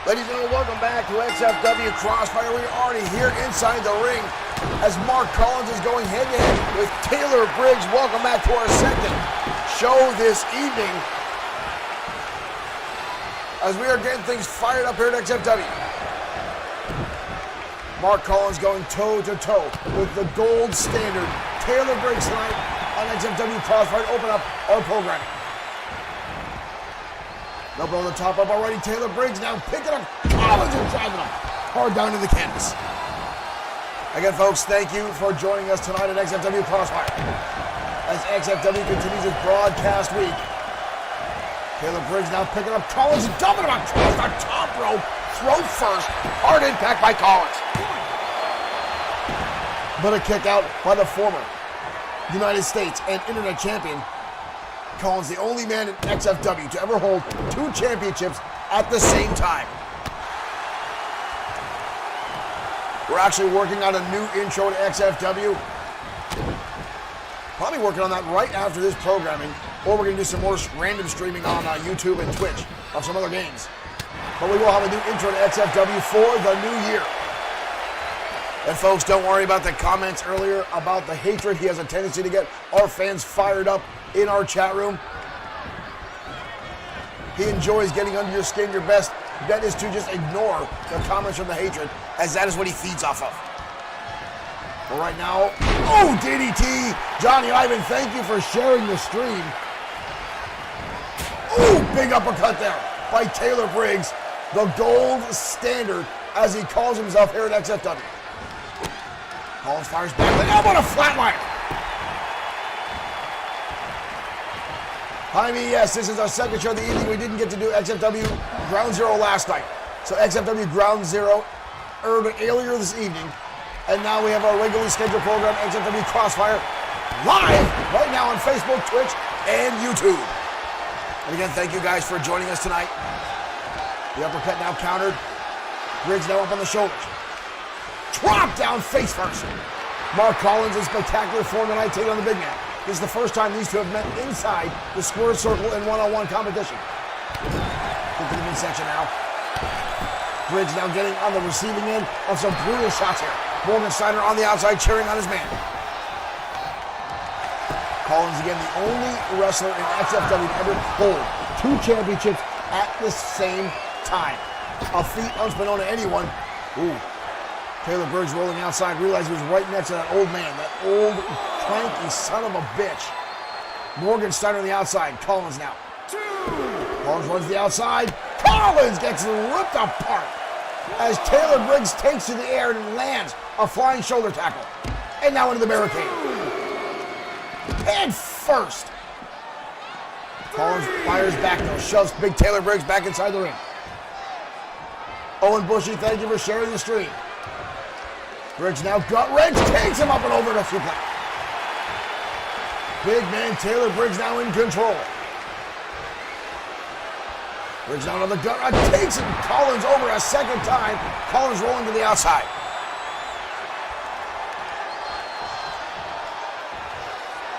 Ladies and gentlemen, welcome back to XFW Cross Fire. We are already here inside the ring as Mark Collins is going head-to-head with Taylor Briggs. Welcome back to our second show this evening as we are getting things fired up here at XFW. Mark Collins going toe-to-toe with the gold standard Taylor Briggs tonight on XFW Cross Fire to open up our programming. Up on the top up already, Taylor Briggs now picking up Collins and driving him hard down to the canvas. Again, folks, thank you for joining us tonight at XFW Crossfire. As XFW continues its broadcast week, Taylor Briggs now picking up Collins and dumping him across the top rope, throat first, hard impact by Collins. But a kick out by the former United States and Internet champion. Collins, the only man in XFW to ever hold 2 championships at the same time. We're actually working on a new intro to XFW. Probably working on that right after this programming, or we're going to do some more random streaming on YouTube and Twitch of some other games. But we will have a new intro to XFW for the new year. And folks, don't worry about the comments earlier about the hatred he has a tendency to get our fans fired up in our chat room. He enjoys getting under your skin. Your best bet is to just ignore the comments from the hatred, as that is what he feeds off of. But right now, oh, DDT! Johnny Ivan, thank you for sharing the stream. Oh, big uppercut there by Taylor Briggs, the gold standard, as he calls himself here at XFW. Collins fires back with an elbow and a flatliner. I mean, yes, this is our second show of the evening. We didn't get to do XFW Ground Zero last night. So XFW Ground Zero aired earlier this evening. And now we have our regularly scheduled program, XFW Crossfire, live right now on Facebook, Twitch, and YouTube. And again, thank you guys for joining us tonight. The uppercut now countered. Briggs now up on the shoulders. Drop down face first. Mark Collins in spectacular form tonight, taking on the big man. This is the first time these two have met inside the square circle in one-on-one competition. Get to the midsection now. Briggs now getting on the receiving end of some brutal shots here. Morgan Steiner on the outside cheering on his man. Collins again, the only wrestler in XFW to ever hold 2 championships at the same time. A feat unbeknown to anyone. Ooh. Taylor Briggs rolling outside, realized he was right next to that old man, that old cranky son of a bitch. Morgan Steiner on the outside, Collins now. Collins runs to the outside. Collins gets ripped apart as Taylor Briggs takes to the air and lands a flying shoulder tackle. And now into the barricade. Head first. Collins fires back though, shoves big Taylor Briggs back inside the ring. Owen Bushy, thank you for sharing the stream. Briggs now gut wrench, takes him up and over to suplex. Big man Taylor Briggs now in control. Briggs now on the gut, takes him. Collins over a second time. Collins rolling to the outside.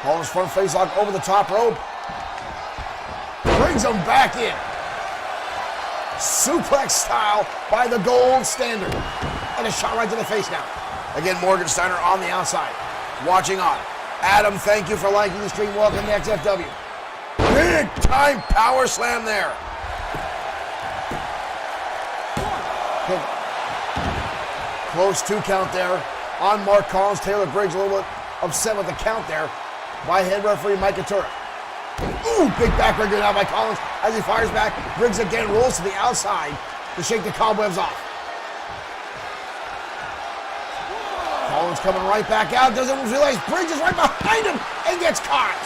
Collins front face lock over the top rope. Brings him back in. Suplex style by the gold standard. And a shot right to the face now. Again, Morgan Steiner on the outside, watching on. Adam, thank you for liking the stream. Welcome to XFW. Big time power slam there. Close 2 count there on Mark Collins. Taylor Briggs a little bit upset with the count there by head referee Mike Katura. Ooh, big backbreaker now by Collins as he fires back. Briggs again rolls to the outside to shake the cobwebs off. Collins coming right back out, doesn't realize Briggs is right behind him and gets caught.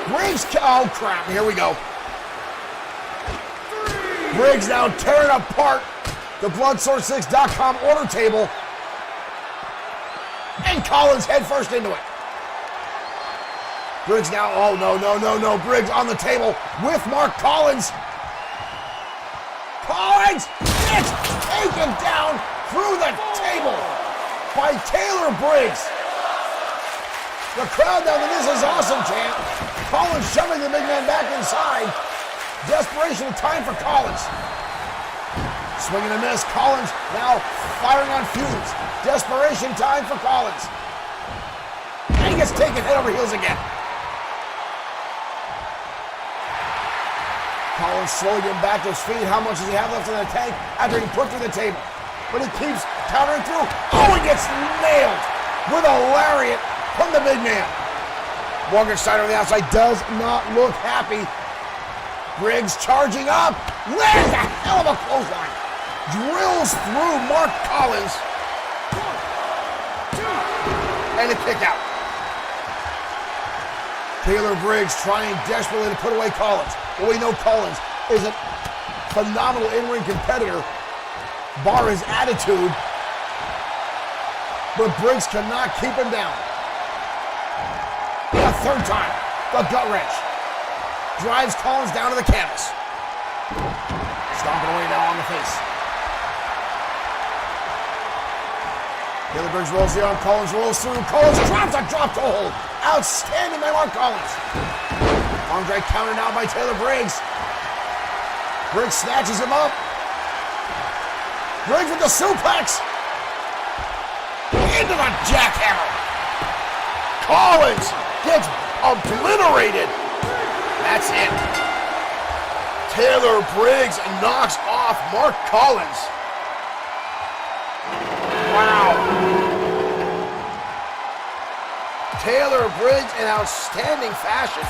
Briggs, oh crap, here we go. Briggs now tearing apart the Bloodsource6.com order table. And Collins head first into it. Briggs now, oh no. Briggs on the table with Mark Collins. Collins gets taken down through the table by Taylor Briggs. The crowd down to "This is awesome" chant. Collins shoving the big man back inside. Desperation time for Collins. Swing and a miss. Collins now firing on fumes. Desperation time for Collins. And he gets taken head over heels again. Collins slowly getting back to his feet. How much does he have left in the tank after he put through the table? But he keeps countering through. Oh, he gets nailed with a lariat from the big man. Morgensteiner on the outside does not look happy. Briggs charging up. Lands a hell of a clothesline. Drills through Mark Collins. 1, 2, and a kick out. Taylor Briggs trying desperately to put away Collins. Well, we know Collins is a phenomenal in-ring competitor, bar his attitude, but Briggs cannot keep him down. A third time, the gut wrench. Drives Collins down to the canvas. Stomping away now on the face. Taylor Briggs rolls the arm, Collins rolls through. Collins drops a drop toe hold. Outstanding by Mark Collins. Arm drag counter now by Taylor Briggs. Briggs snatches him up. Briggs with the suplex. Into the jackhammer. Collins gets obliterated. That's it. Taylor Briggs knocks off Mark Collins. Wow. Taylor Briggs in outstanding fashion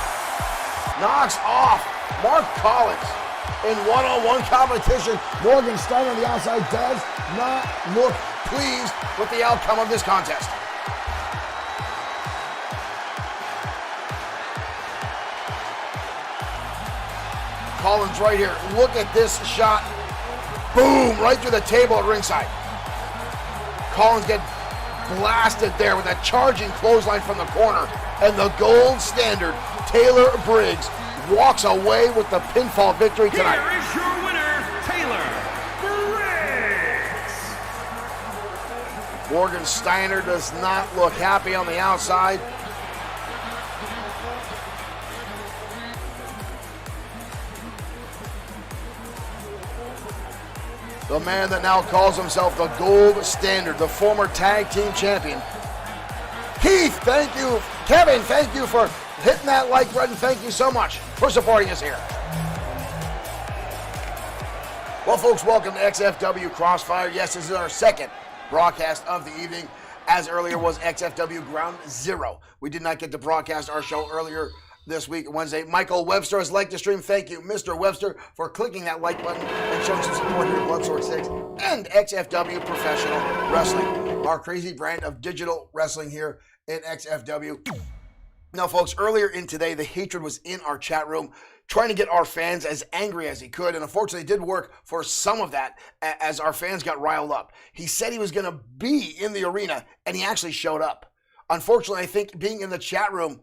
knocks off Mark Collins in one-on-one competition. Morgensteiner on the outside does not look pleased with the outcome of this contest. Collins right here. Look at this shot. Boom, right through the table at ringside. Collins gets blasted there with a charging clothesline from the corner. And the gold standard, Taylor Briggs, walks away with the pinfall victory tonight. Here is your winner, Taylor Briggs. Morgensteiner does not look happy on the outside. The man that now calls himself the gold standard, the former tag team champion. Keith, thank you. Kevin, thank you for hitting that like button. Thank you so much for supporting us here. Well, folks, welcome to XFW Crossfire. Yes, this is our second broadcast of the evening. As earlier was XFW Ground Zero. We did not get to broadcast our show earlier this week, Wednesday. Michael Webster has liked the stream. Thank you, Mr. Webster, for clicking that like button and showing some support here at Bloodsport 6 and XFW Professional Wrestling, our crazy brand of digital wrestling here in XFW. Now, folks, earlier in today, the Hatred was in our chat room trying to get our fans as angry as he could, and unfortunately, it did work for some of that as our fans got riled up. He said he was going to be in the arena, and he actually showed up. Unfortunately, I think being in the chat room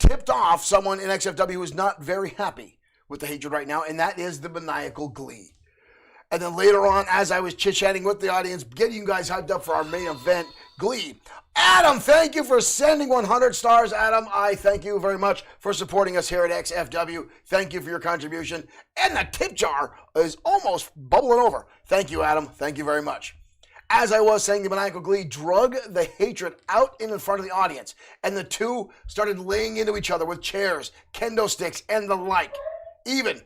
tipped off someone in XFW who is not very happy with the Hatred right now, and that is the Maniacal Glee. And then later on, as I was chit-chatting with the audience, getting you guys hyped up for our main event, Glee. Adam, thank you for sending 100 stars, Adam. I thank you very much for supporting us here at XFW. Thank you for your contribution. And the tip jar is almost bubbling over. Thank you, Adam. Thank you very much. As I was saying, the Maniacal Glee drug the Hatred out in front of the audience, and the two started laying into each other with chairs, kendo sticks, and the like. Even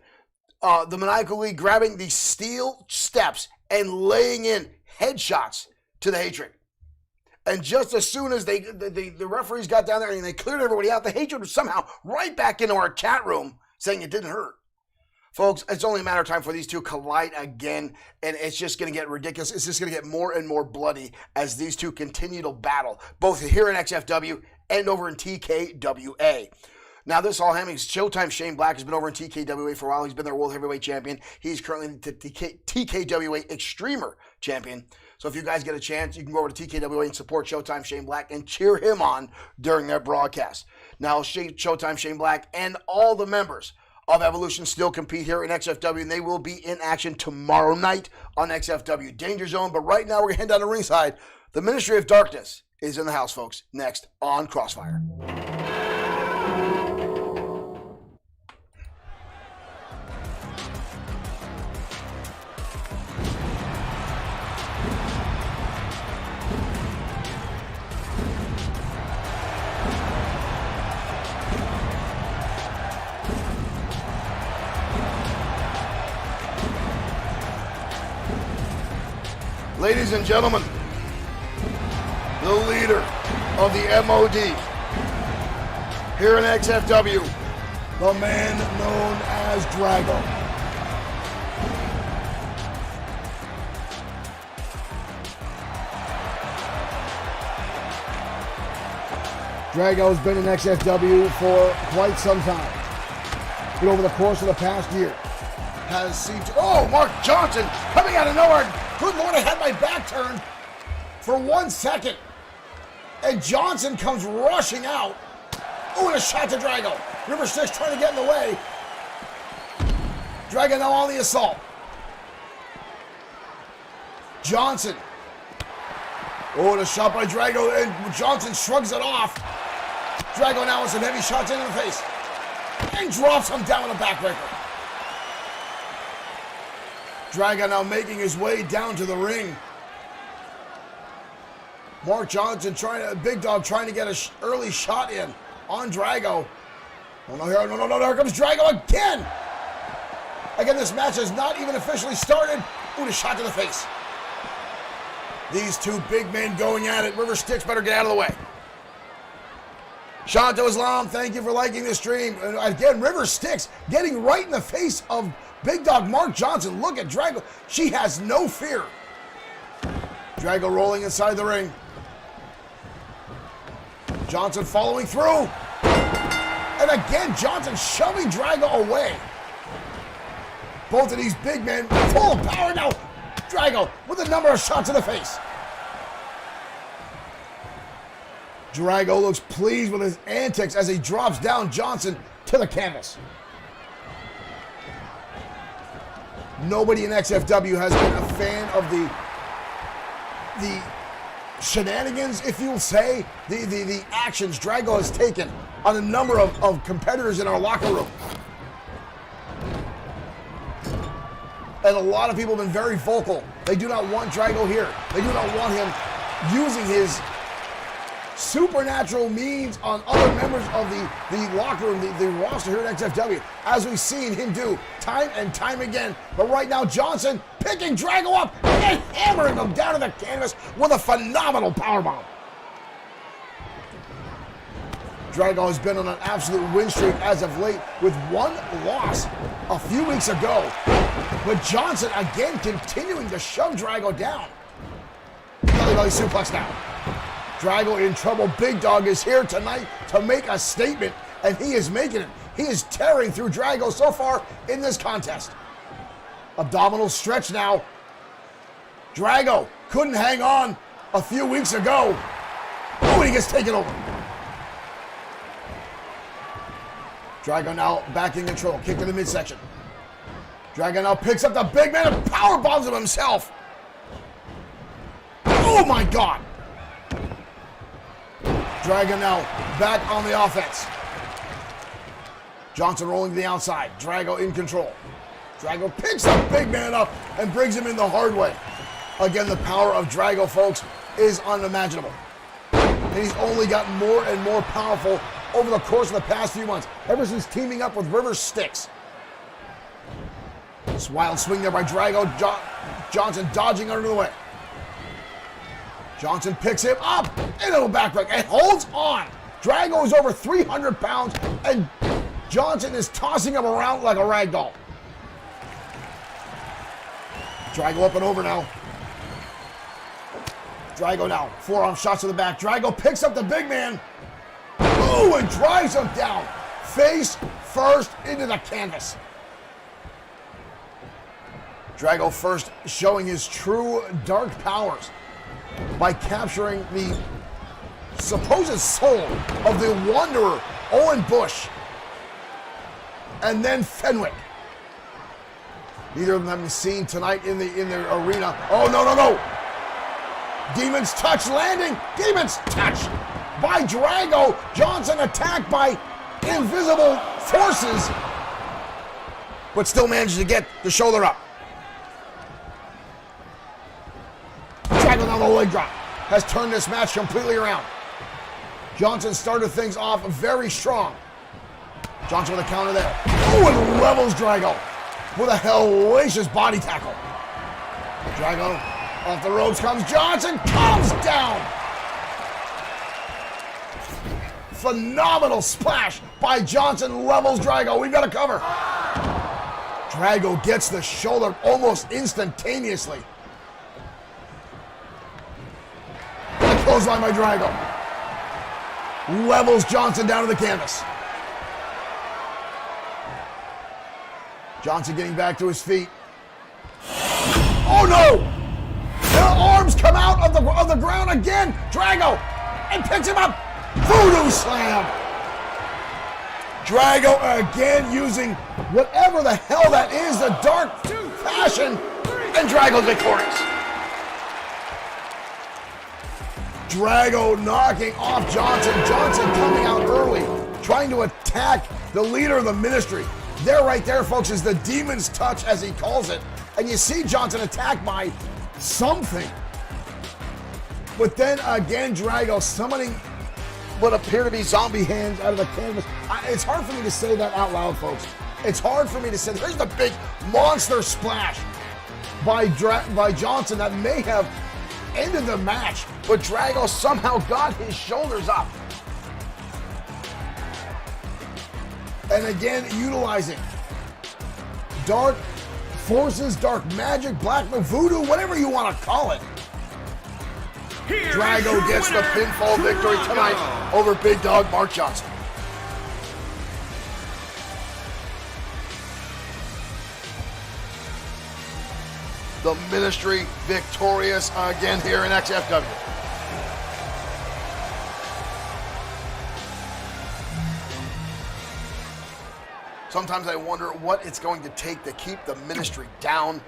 the Maniacal Glee grabbing the steel steps and laying in headshots to the Hatred. And just as soon as the referees got down there and they cleared everybody out, the Hatred was somehow right back into our chat room saying it didn't hurt. Folks, it's only a matter of time for these two collide again, and it's just going to get ridiculous. It's just going to get more and more bloody as these two continue to battle, both here in XFW and over in TKWA. Now, this all happening, Showtime Shane Black has been over in TKWA for a while. He's been their World Heavyweight Champion. He's currently the TKWA Extremer Champion. So if you guys get a chance, you can go over to TKWA and support Showtime Shane Black and cheer him on during their broadcast. Now, Showtime Shane Black and all the members of Evolution still compete here in XFW, and they will be in action tomorrow night on XFW Danger Zone. But right now, we're going to head down to ringside. The Ministry of Darkness is in the house, folks, next on Crossfire. Ladies and gentlemen, the leader of the MOD here in XFW, the man known as Drago. Drago's been in XFW for quite some time. But over the course of the past year, has seemed to... Oh, Mark Johnson coming out of nowhere. Good Lord, I had my back turned for 1 second. And Johnson comes rushing out. Oh, and a shot to Drago. River Styx trying to get in the way. Drago now on the assault. Johnson. Oh, and a shot by Drago, and Johnson shrugs it off. Drago now with some heavy shots into the face. And drops him down with a backbreaker. Drago now making his way down to the ring. Mark Johnson Big Dog trying to get an early shot in on Drago. Oh no, here comes Drago again! Again, this match has not even officially started. Ooh, a shot to the face. These two big men going at it. River Styx better get out of the way. Shanto Islam, thank you for liking this stream. And again, River Styx getting right in the face of Big Dog Mark Johnson. Look at Drago. She has no fear. Drago rolling inside the ring. Johnson following through. And again, Johnson shoving Drago away. Both of these big men full of power now. Drago with a number of shots in the face. Drago looks pleased with his antics as he drops down Johnson to the canvas. Nobody in XFW has been a fan of the shenanigans, if you'll say, the actions Drago has taken on a number of competitors in our locker room. And a lot of people have been very vocal. They do not want Drago here. They do not want him using his supernatural means on other members of the locker room, the roster here at XFW, as we've seen him do time and time again. But right now, Johnson picking Drago up and hammering him down to the canvas with a phenomenal powerbomb. Drago has been on an absolute win streak as of late with one loss a few weeks ago. But Johnson again continuing to shove Drago down. Belly suplex now. Drago in trouble. Big Dog is here tonight to make a statement, and he is making it. He is tearing through Drago so far in this contest. Abdominal stretch now. Drago couldn't hang on a few weeks ago. Oh, and he gets taken over. Drago now back in control. Kick to the midsection. Drago now picks up the big man and power bombs him himself. Oh my God. Drago now back on the offense. Johnson rolling to the outside. Drago in control. Drago picks the big man up and brings him in the hard way. Again, the power of Drago, folks, is unimaginable. And he's only gotten more and more powerful over the course of the past few months, ever since teaming up with River Styx. This wild swing there by Drago. Johnson dodging under the way. Johnson picks him up, and a little backbreak, and holds on. Drago is over 300 pounds, and Johnson is tossing him around like a rag doll. Drago up and over now. Drago now, forearm shots to the back. Drago picks up the big man. Ooh, and drives him down. Face first into the canvas. Drago first showing his true dark powers by capturing the supposed soul of the Wanderer, Owen Bush, and then Fenwick. Neither of them have been seen tonight in the arena. Oh, no. Demon's touch landing. Demon's touch by Drago. Johnson attacked by invisible forces, but still manages to get the shoulder up. Drago now the leg drop has turned this match completely around. Johnson started things off very strong. Johnson with a counter there. Oh, and levels Drago with a hellacious body tackle. Drago Off the ropes comes Johnson, comes down. Phenomenal splash by Johnson, levels Drago. We've got to cover. Drago gets the shoulder almost instantaneously. And clothesline by Drago. Levels Johnson down to the canvas. Johnson getting back to his feet. Oh no! Their arms come out of the ground again. Drago and picks him up. Voodoo slam. Drago again using whatever the hell that is, the dark passion, and Drago's victorious. Drago knocking off Johnson. Johnson coming out early, trying to attack the leader of the ministry. There, right there, folks, is the demon's touch, as he calls it. And you see Johnson attacked by something. But then again, Drago summoning what appear to be zombie hands out of the canvas. It's hard for me to say that out loud, folks. It's hard for me to say. There's the big monster splash by Johnson that may have ended the match, but Drago somehow got his shoulders up. And again, utilizing dark forces, dark magic, black voodoo, whatever you want to call it. Drago gets the pinfall victory tonight over Big Dog Mark Johnson. The ministry victorious again here in XFW. Sometimes I wonder what it's going to take to keep the ministry down.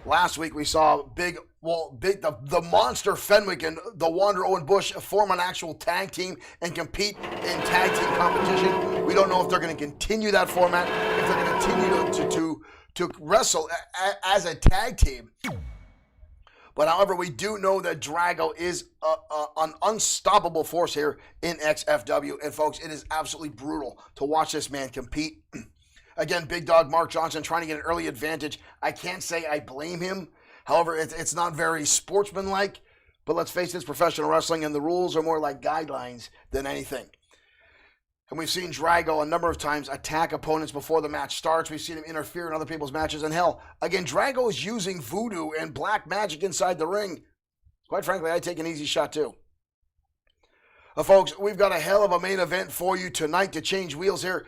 Last week we saw the monster Fenwick and the Wanderer Owen Bush form an actual tag team and compete in tag team competition. We don't know if they're going to continue that format, if they're going to continue to wrestle as a tag team. But however, we do know that Drago is an unstoppable force here in XFW. And folks, it is absolutely brutal to watch this man compete. Again, Big Dog Mark Johnson trying to get an early advantage. I can't say I blame him. However, it's not very sportsmanlike. But let's face it, it's professional wrestling, and the rules are more like guidelines than anything. And we've seen Drago a number of times attack opponents before the match starts. We've seen him interfere in other people's matches. And hell, again, Drago is using voodoo and black magic inside the ring. Quite frankly, I'd take an easy shot too. Folks, we've got a hell of a main event for you tonight to change wheels here.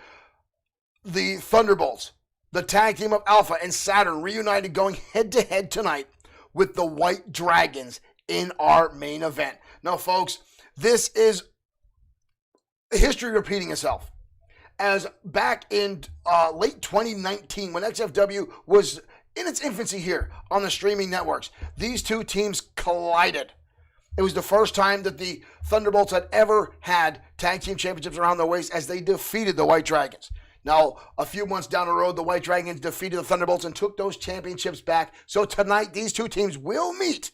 The Thunderbolts, the tag team of Alpha and Saturn, reunited going head-to-head tonight with the White Dragons in our main event. Now, folks, this is history repeating itself. As back in late 2019, when XFW was in its infancy here on the streaming networks, these two teams collided. It was the first time that the Thunderbolts had ever had tag team championships around their waist as they defeated the White Dragons. Now, a few months down the road, the White Dragons defeated the Thunderbolts and took those championships back. So tonight, these two teams will meet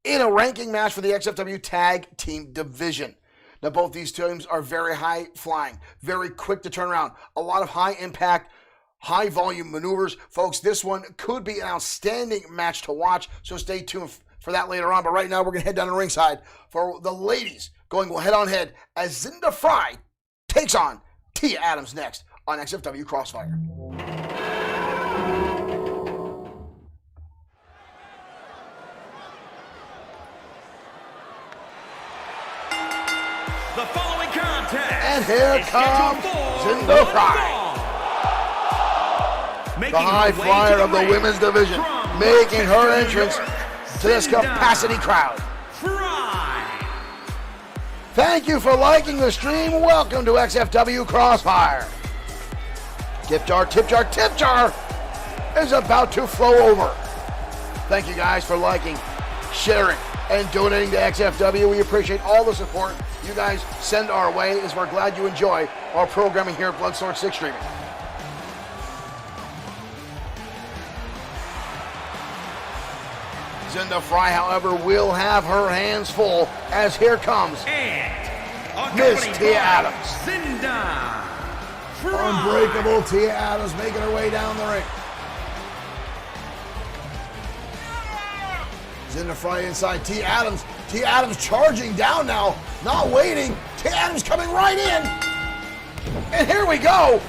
in a ranking match for the XFW Tag Team Division. Now, both these teams are very high flying, very quick to turn around, a lot of high impact, high volume maneuvers. Folks, this one could be an outstanding match to watch, so stay tuned for that later on. But right now, we're going to head down to ringside for the ladies going head on head as Zinda Fry takes on Tia Adams next on XFW Crossfire. The following contest. And here comes Zinda Fry, the high flyer of the women's division, making her entrance to this capacity crowd. Thank you for liking the stream. Welcome to XFW Crossfire. Tip jar, tip jar, tip jar is about to flow over. Thank you guys for liking, sharing, and donating to XFW. We appreciate all the support you guys send our way, as we're glad you enjoy our programming here at Bloodsport 6 Streaming. Zinda Fry, however, will have her hands full as here comes Miss Tia Adams. Zinda Fry. Unbreakable Tia Adams making her way down the ring. Zinda Fry inside T. Adams. T. Adams charging down now, not waiting. T. Adams coming right in. And here we go.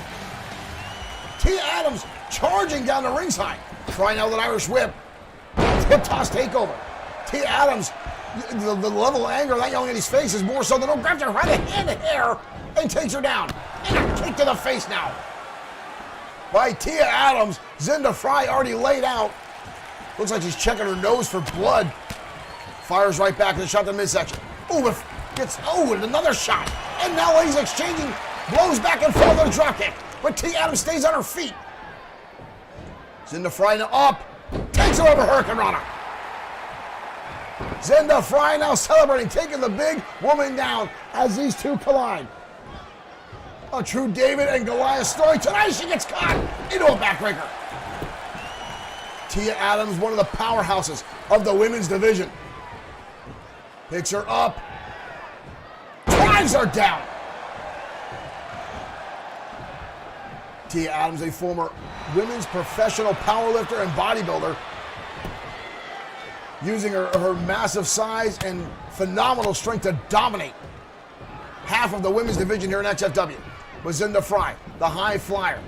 T. Adams charging down the ringside. Trying out that Irish whip. Hip toss takeover. T. Adams, the level of anger of that young lady's face is more so than grabs her right hand of hair and takes her down. And a kick to the face now. By Tia Adams, Zinda Fry already laid out. Looks like she's checking her nose for blood. Fires right back in the shot to the midsection. Ooh, and another shot. And now ladies exchanging blows back and forth on a dropkick. But Tia Adams stays on her feet. Zinda Fry now up. Takes her over Hurricane Rana. Zinda Fry now celebrating, taking the big woman down as these two collide. A true David and Goliath story. Tonight she gets caught into a backbreaker. Tia Adams, one of the powerhouses of the women's division. Picks her up. Drives her down. Tia Adams, a former women's professional powerlifter and bodybuilder, using her massive size and phenomenal strength to dominate half of the women's division here in XFW. Was Zinda Fry, the high flyer.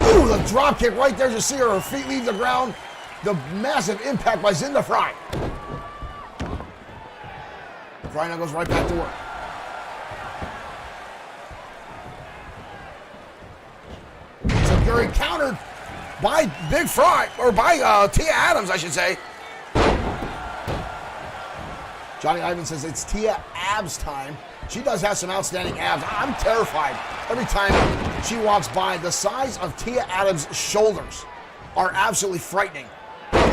Ooh, the drop kick right there. You see her feet leave the ground. The massive impact by Zinda Fry. Fry now goes right back to work. Gary countered by Big Fry, or by Tia Adams, I should say. Johnny Ivan says it's Tia Abs time. She does have some outstanding abs. I'm terrified every time she walks by. The size of Tia Adams' shoulders are absolutely frightening.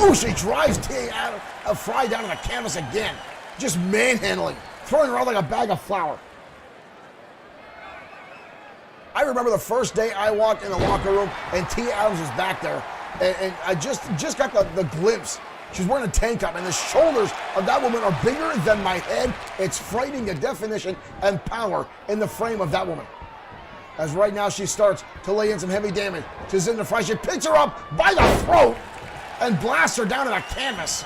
Ooh, she drives Tia Adams, Fry down to the canvas again. Just manhandling, throwing her out like a bag of flour. I remember the first day I walked in the locker room and Tia Adams was back there, and I just got the glimpse. She's wearing a tank top, and the shoulders of that woman are bigger than my head. It's frightening, the definition and power in the frame of that woman. As right now she starts to lay in some heavy damage to Zinda Fry. She picks her up by the throat and blasts her down to the canvas.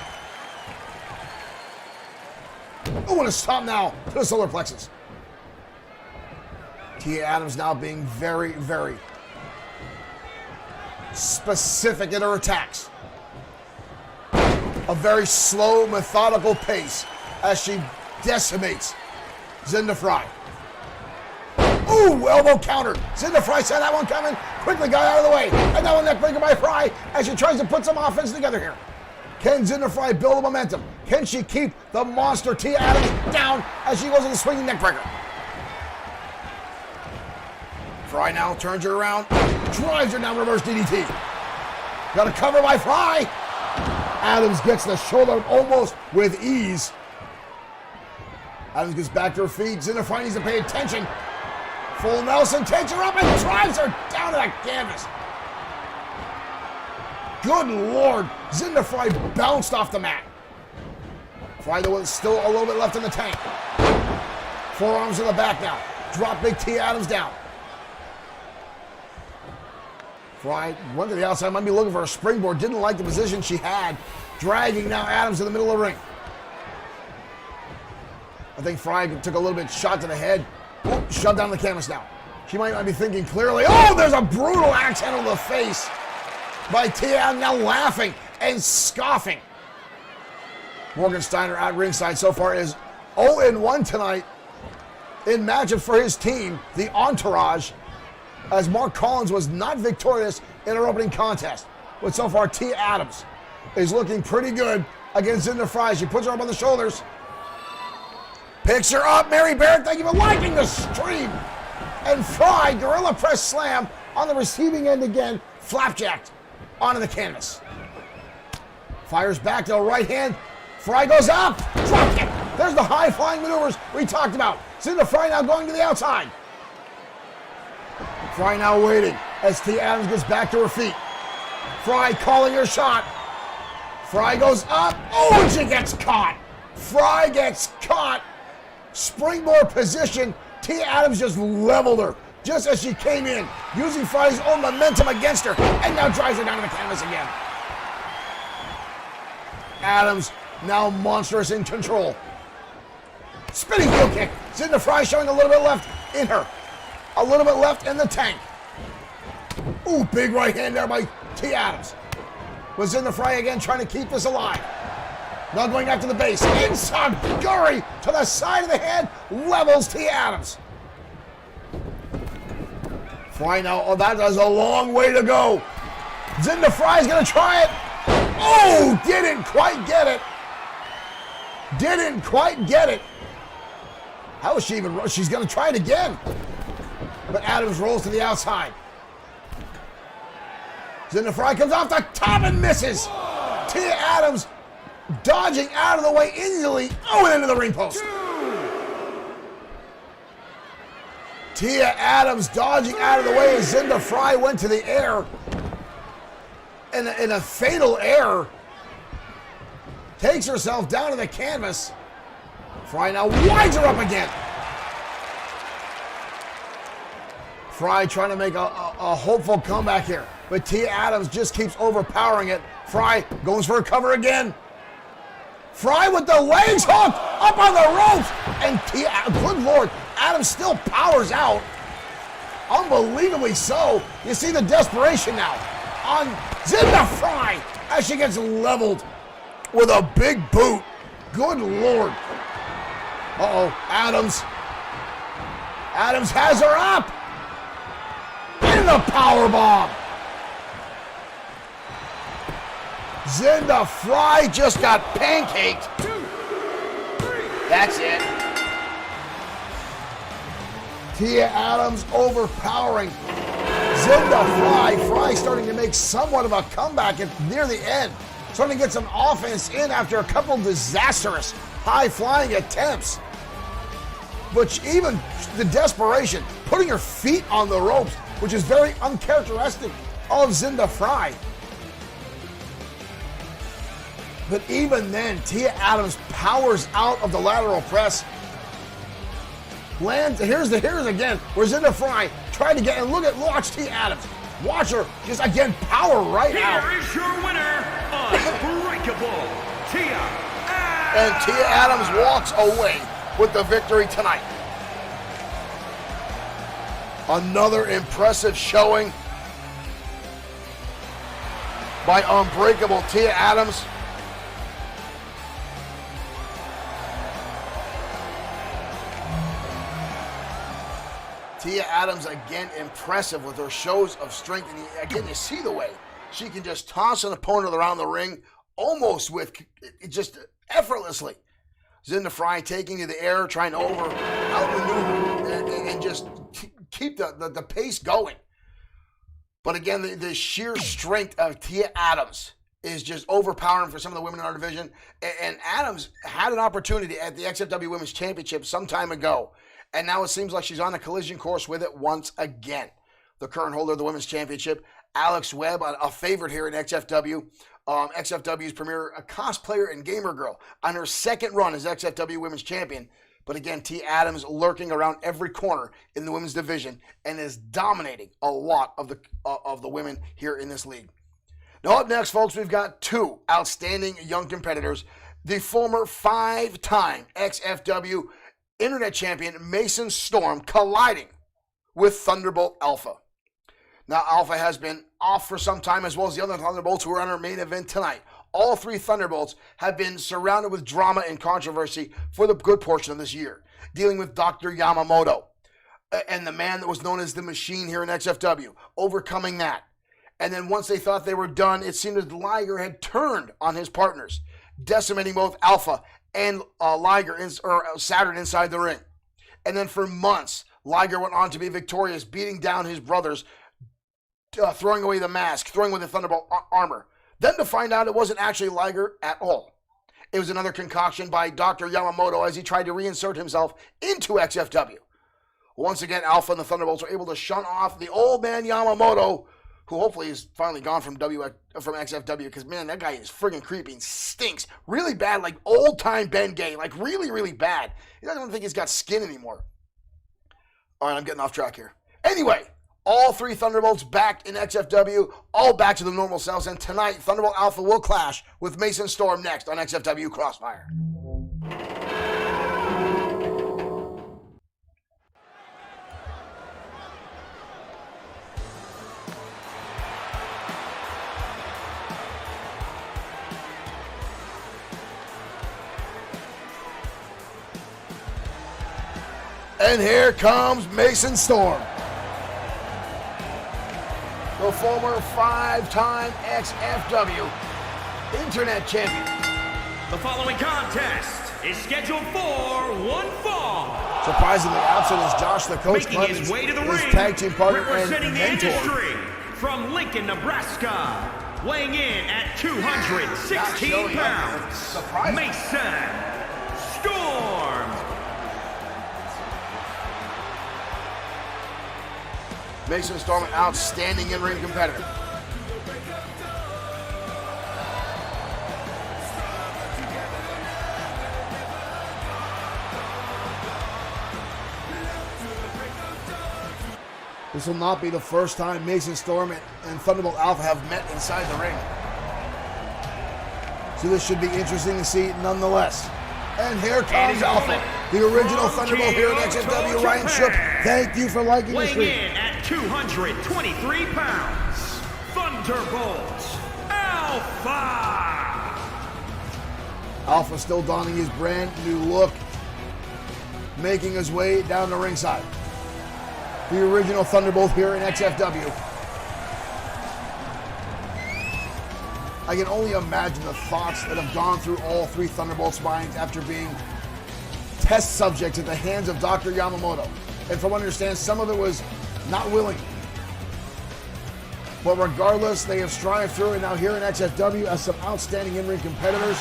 Oh, and a stop now to the solar plexus. Tia Adams now being very, very specific in her attacks. A very slow, methodical pace as she decimates Zinda Fry. Ooh, elbow counter. Zinda Fry saw that one coming, quickly got out of the way. And now a neck breaker by Fry as she tries to put some offense together here. Can Zinda Fry build the momentum? Can she keep the monster Tia Adams down as she goes in the swinging neck breaker? Fry now turns her around, drives her down, reverse DDT. Got a cover by Fry. Adams gets the shoulder almost with ease. Adams gets back to her feet. Zinda Fry needs to pay attention. Full Nelson takes her up and drives her down to that canvas. Good Lord. Zinda Fry bounced off the mat. Fry, though, still a little bit left in the tank. Forearms in the back now. Drop big Tia Adams down. Fry went to the outside, might be looking for a springboard. Didn't like the position she had. Dragging now Adams in the middle of the ring. I think Fry took a little bit shot to the head. Ooh, shoved down the canvas now. She might not be thinking clearly. Oh, there's a brutal axe handle to the face by Tia Adams, now laughing and scoffing. Morgan Steiner at ringside so far is 0-1 tonight in matchup for his team, the Entourage, as Mark Collins was not victorious in her opening contest. But so far, Tia Adams is looking pretty good against Zinda Fry. She puts her up on the shoulders. Picks her up. Mary Barrett, thank you for liking the stream. And Fry, Gorilla Press Slam on the receiving end again. Flapjacked onto the canvas. Fires back to the right hand. Fry goes up. Drop kick. There's the high-flying maneuvers we talked about. Zinda Fry now going to the outside. Fry now waiting as Tia Adams gets back to her feet. Fry calling her shot. Fry goes up. Oh, and she gets caught. Fry gets caught. Springboard position. Tia Adams just leveled her just as she came in, using Fry's own momentum against her, and now drives her down to the canvas again. Adams now monstrous in control. Spinning heel kick. Zinda Fry showing a little bit left in her. A little bit left in the tank. Ooh, big right hand there by T. Adams. Was Zinda Fry again trying to keep this alive. Now going after the base. Enziguri to the side of the head. Levels T. Adams. Fry now. Oh, that is a long way to go. Zinda Fry's going to try it. Oh, didn't quite get it. Didn't quite get it. How is she even? She's going to try it again. But Adams rolls to the outside. Zinda Fry comes off the top and misses. Tia Adams dodging out of the way easily. Oh, and into the ring post. Tia Adams dodging out of the way as Zinda Fry went to the air. In a fatal error. Takes herself down to the canvas. Fry now winds her up again. Fry trying to make a hopeful comeback here. But Tia Adams just keeps overpowering it. Fry goes for a cover again. Fry with the legs hooked up on the ropes. And good Lord, Adams still powers out. Unbelievably so. You see the desperation now on Zinda Fry as she gets leveled with a big boot. Good Lord. Uh-oh, Adams. Adams has her up. In the powerbomb. Zinda Fry just got pancaked. 2, 3. That's it. Tia Adams overpowering Zinda Fry. Fry starting to make somewhat of a comeback near the end. Starting to get some offense in after a couple disastrous high-flying attempts. But even the desperation, putting her feet on the ropes, which is very uncharacteristic of Zinda Fry. But even then, Tia Adams powers out of the lateral press. Lands, here's again, where Zinda Fry tried to get, and watch Tia Adams. Watch her just again power right out. Here is your winner, Unbreakable Tia Adams. And Tia Adams walks away with the victory tonight. Another impressive showing by Unbreakable Tia Adams. Tia Adams again impressive with her shows of strength. And again, you see the way she can just toss an opponent around the ring almost with just effortlessly. Zinda Fry taking to the air, trying to outmaneuver and just keep the pace going. But again, the sheer strength of Tia Adams is just overpowering for some of the women in our division. And Adams had an opportunity at the XFW Women's Championship some time ago. And now it seems like she's on a collision course with it once again. The current holder of the Women's Championship, Alex Webb, a favorite here in XFW. XFW's premier cosplayer and gamer girl on her second run as XFW Women's Champion. But again, Tia Adams lurking around every corner in the women's division and is dominating a lot of the women here in this league. Now up next, folks, we've got two outstanding young competitors. The former 5-time XFW Internet Champion Mason Storm colliding with Thunderbolt Alpha. Now, Alpha has been off for some time, as well as the other Thunderbolts who are on our main event tonight. All three Thunderbolts have been surrounded with drama and controversy for the good portion of this year, dealing with Dr. Yamamoto and the man that was known as the Machine here in XFW, overcoming that. And then once they thought they were done, it seemed that Liger had turned on his partners, decimating both Alpha and Saturn inside the ring. And then for months, Liger went on to be victorious, beating down his brothers, throwing away the mask, throwing away the Thunderbolt armor. Then to find out it wasn't actually Liger at all. It was another concoction by Dr. Yamamoto as he tried to reinsert himself into XFW. Once again, Alpha and the Thunderbolts were able to shun off the old man Yamamoto, who hopefully is finally gone from XFW, because, man, that guy is friggin' creepy and stinks. Really bad, like old-time Ben Gay. Like, really, really bad. I don't think he's got skin anymore. All right, I'm getting off track here. Anyway, All three Thunderbolts back in XFW, all back to the normal selves. And tonight, Thunderbolt Alpha will clash with Mason Storm next on XFW Crossfire. And here comes Mason Storm, the former 5-time XFW Internet Champion. The following contest is scheduled for one fall. Surprisingly absent is Josh, the coach, Making his way to the ring, tag team partner representing and the mentor. industry from Lincoln, Nebraska, weighing in at 216 pounds, Surprising. Mason Storm. Mason Storm, an outstanding in-ring competitor. This will not be the first time Mason Storm and Thunderbolt Alpha have met inside the ring. So this should be interesting to see nonetheless. And here comes Alpha, the original Thunderbolt here at XFW, Ryan Shook. Thank you for liking the Weighing stream. in at 223 pounds, Thunderbolt Alpha. Alpha still donning his brand new look, making his way down the ringside. The original Thunderbolt here in XFW. I can only imagine the thoughts that have gone through all three Thunderbolts' minds after being test subjects at the hands of Dr. Yamamoto. And from what I understand, some of it was not willing. But regardless, they have strived through, and now here in XFW as some outstanding in-ring competitors.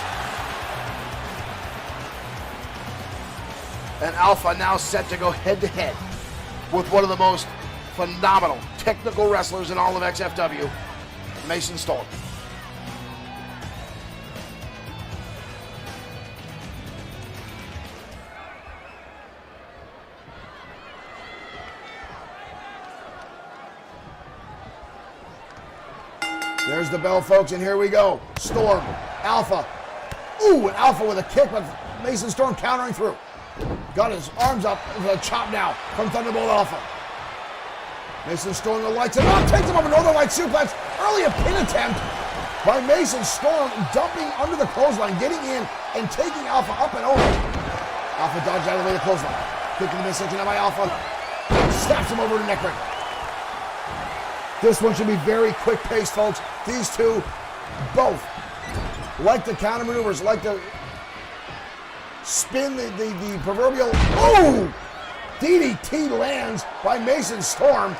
And Alpha now set to go head-to-head with one of the most phenomenal technical wrestlers in all of XFW, Mason Storm. There's the bell, folks, and here we go. Storm, Alpha. Ooh, and Alpha with a kick, but Mason Storm countering through. Got his arms up with a chop now from Thunderbolt Alpha. Mason Storm lights it up, takes him up, another light suplex. Early a pin attempt by Mason Storm, dumping under the clothesline, getting in and taking Alpha up and over. Alpha dodged out of the way of the clothesline. Kicking the midsection now by Alpha. Snaps him over to neck breaker. This one should be very quick paced, folks. These two both like the counter maneuvers, like to spin the proverbial, oh! DDT lands by Mason Storm.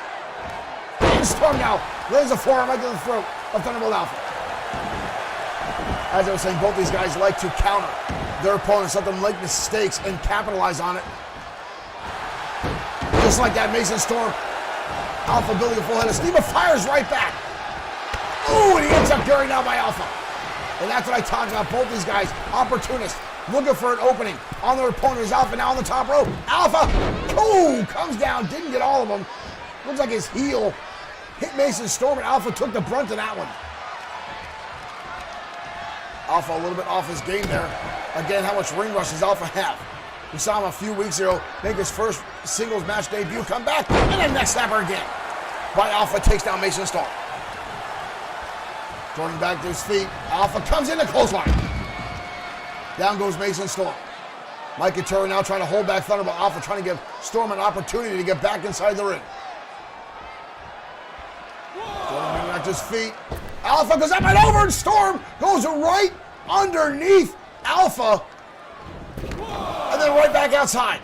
And Storm now lands a forearm right to the throat of Thunderbolt Alpha. As I was saying, both these guys like to counter their opponents, let them make mistakes and capitalize on it. Just like that, Mason Storm, Alpha building a full head of steam, but fires right back. Ooh, and he ends up carried out by Alpha. And that's what I talked about, both these guys, opportunists, looking for an opening on their opponent. Is Alpha now on the top rope. Alpha, ooh, comes down, didn't get all of them. Looks like his heel hit Mason Storm, and Alpha took the brunt of that one. Alpha a little bit off his game there. Again, how much ring rush does Alpha have? We saw him a few weeks ago make his first singles match debut, come back, and then neck snapper again. By Alpha takes down Mason Storm. Turning back to his feet, Alpha comes in the clothesline. Down goes Mason Storm. Mike Katera now trying to hold back Thunderbolt Alpha, trying to give Storm an opportunity to get back inside the ring. Storm back to his feet. Alpha goes up and over, and Storm goes right underneath Alpha. And then right back outside.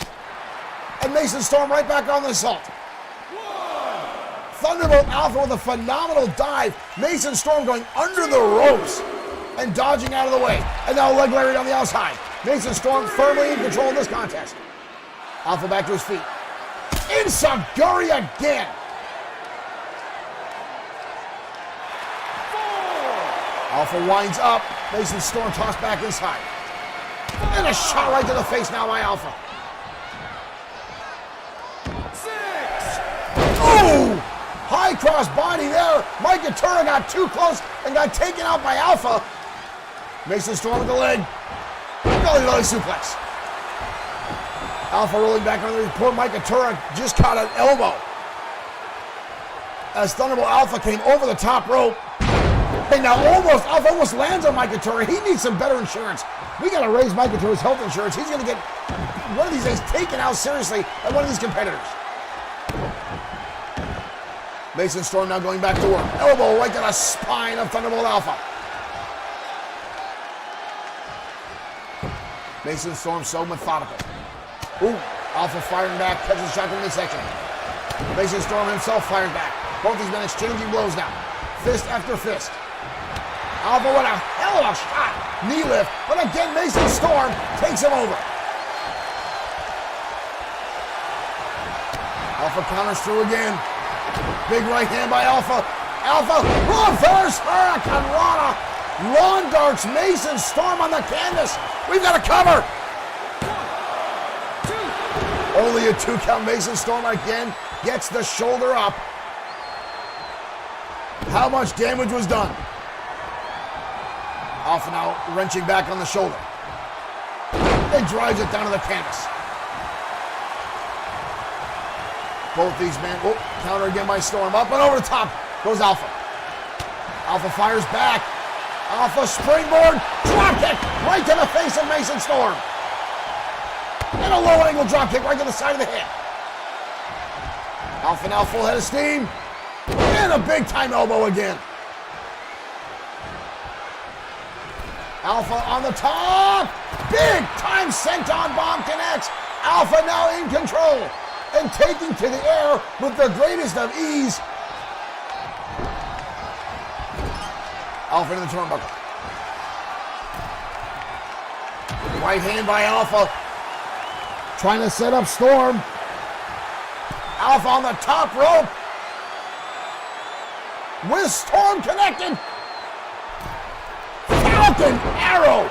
And Mason Storm right back on the assault. Thunderbolt Alpha with a phenomenal dive. Mason Storm going under the ropes and dodging out of the way. And now leg lariat on the outside. Mason Storm firmly in control of this contest. Alpha back to his feet. Enziguri again. Alpha winds up. Mason Storm tossed back inside. And a shot right to the face now by Alpha. 6. Ooh! High cross body there. Mike Ventura got too close and got taken out by Alpha. Mason Storm with the leg. Belly suplex. Alpha rolling back under the poor Mike Ventura just caught an elbow. As Thunderbolt Alpha came over the top rope. And now Alpha almost lands on Mike Ventura. He needs some better insurance. We got to raise Mike Ventura's health insurance. He's going to get one of these days taken out seriously by one of these competitors. Mason Storm now going back to work. Elbow right to the spine of Thunderbolt Alpha. Mason Storm so methodical. Ooh, Alpha firing back, catches a shot from midsection. Mason Storm himself fires back. Both these men exchanging blows now. Fist after fist. Alpha, what a hell of a shot. Knee lift, but again, Mason Storm takes him over. Alpha counters through again. Big right hand by Alpha. Alpha, reverse Hurricane Rana. Lawn darts Mason Storm on the canvas. We've got a cover. 1, 2. Only a 2 count. Mason Storm again gets the shoulder up. How much damage was done? Alpha now wrenching back on the shoulder. And drives it down to the canvas. Both these men, counter again by Storm. Up and over the top goes Alpha. Alpha fires back. Alpha springboard, drop kick right to the face of Mason Storm. And a low angle drop kick right to the side of the head. Alpha now full head of steam. And a big time elbow again. Alpha on the top. Big time senton bomb connects. Alpha now in control and taking to the air with the greatest of ease. Alpha into the turnbuckle. Right hand by Alpha. Trying to set up Storm. Alpha on the top rope. With Storm connected. Falcon Arrow.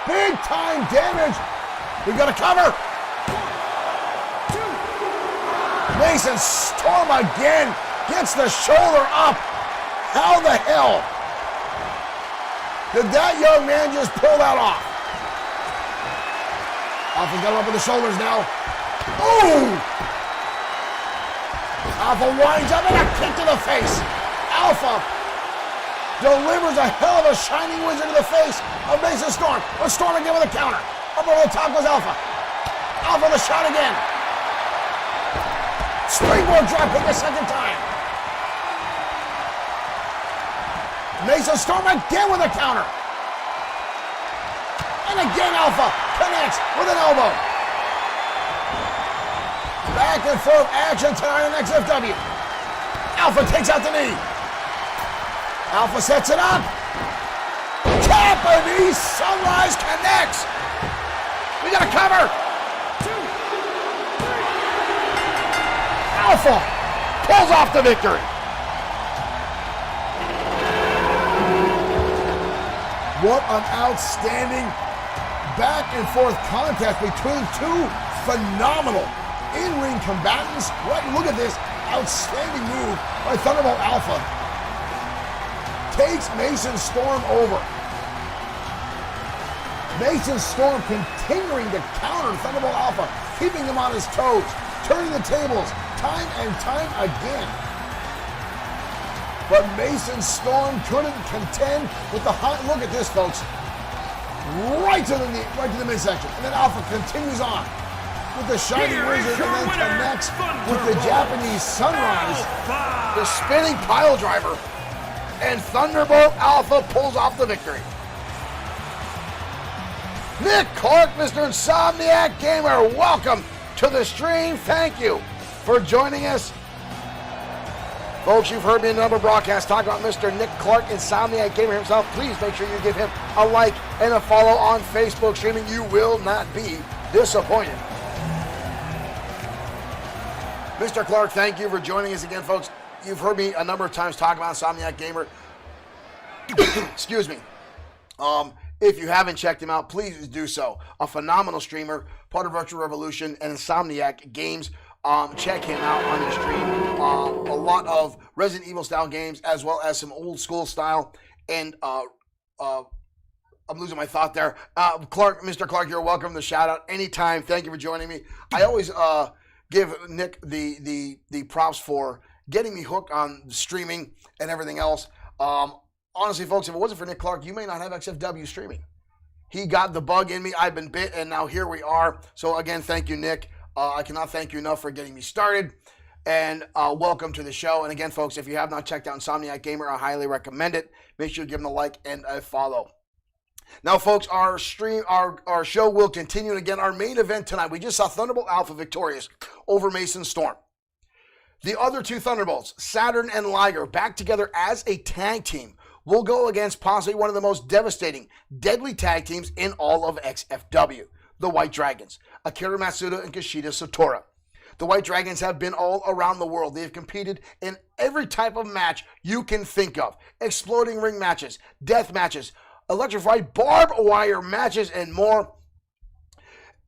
Big time damage. We got a cover. 1, 2. Mason Storm again gets the shoulder up. How the hell did that young man just pull that off? Alpha's got him up with the shoulders now. Ooh! Alpha winds up and a kick to the face. Alpha delivers a hell of a shining wizard to the face of Mason Storm. But Storm again with a counter. Up over the top goes Alpha. Alpha the shot again. Springboard drop kick a second time. Mason Storm again with a counter. And again Alpha connects with an elbow. Back and forth action tonight on XFW. Alpha takes out the knee. Alpha sets it up. Japanese Sunrise connects. We got a cover. 2, 3. Alpha pulls off the victory. What an outstanding back and forth contest between two phenomenal in-ring combatants. Right, look at this outstanding move by Thunderbolt Alpha. Takes Mason Storm over. Mason Storm continuing to counter Thunderbolt Alpha, keeping him on his toes, turning the tables time and time again. But Mason Storm couldn't contend with the high. Look at this, folks. Right to the midsection. And then Alpha continues on with the Shining Wizard and then connects with the Japanese Sunrise. The spinning pile driver. And Thunderbolt Alpha pulls off the victory. Nick Clark, Mr. Insomniac Gamer, welcome to the stream. Thank you for joining us. Folks, you've heard me in a number of broadcasts talk about Mr. Nick Clark, Insomniac Gamer himself. Please make sure you give him a like and a follow on Facebook streaming. You will not be disappointed. Mr. Clark, thank you for joining us again, folks. You've heard me a number of times talk about Insomniac Gamer. Excuse me. If you haven't checked him out, please do so. A phenomenal streamer, part of Virtual Revolution and Insomniac Games. check him out on his stream. A lot of Resident Evil style games as well as some old school style. And I'm losing my thought there. Clark, Mr. Clark, you're welcome to the shout out anytime. Thank you for joining me. I always give Nick the props for getting me hooked on streaming and everything else. Honestly, folks, if it wasn't for Nick Clark, you may not have XFW streaming. He got the bug in me. I've been bit, and now here we are. So again, thank you, Nick. I cannot thank you enough for getting me started. And welcome to the show. And again, folks, if you have not checked out Insomniac Gamer, I highly recommend it. Make sure you give them a like and a follow. Now, folks, our show will continue. And again, our main event tonight, we just saw Thunderbolt Alpha victorious over Mason Storm. The other two Thunderbolts, Saturn and Liger, back together as a tag team, will go against possibly one of the most devastating, deadly tag teams in all of XFW, the White Dragons, Akira Matsuda and Kushida Satora. The White Dragons have been all around the world. They have competed in every type of match you can think of. Exploding ring matches, death matches, electrified barbed wire matches, and more.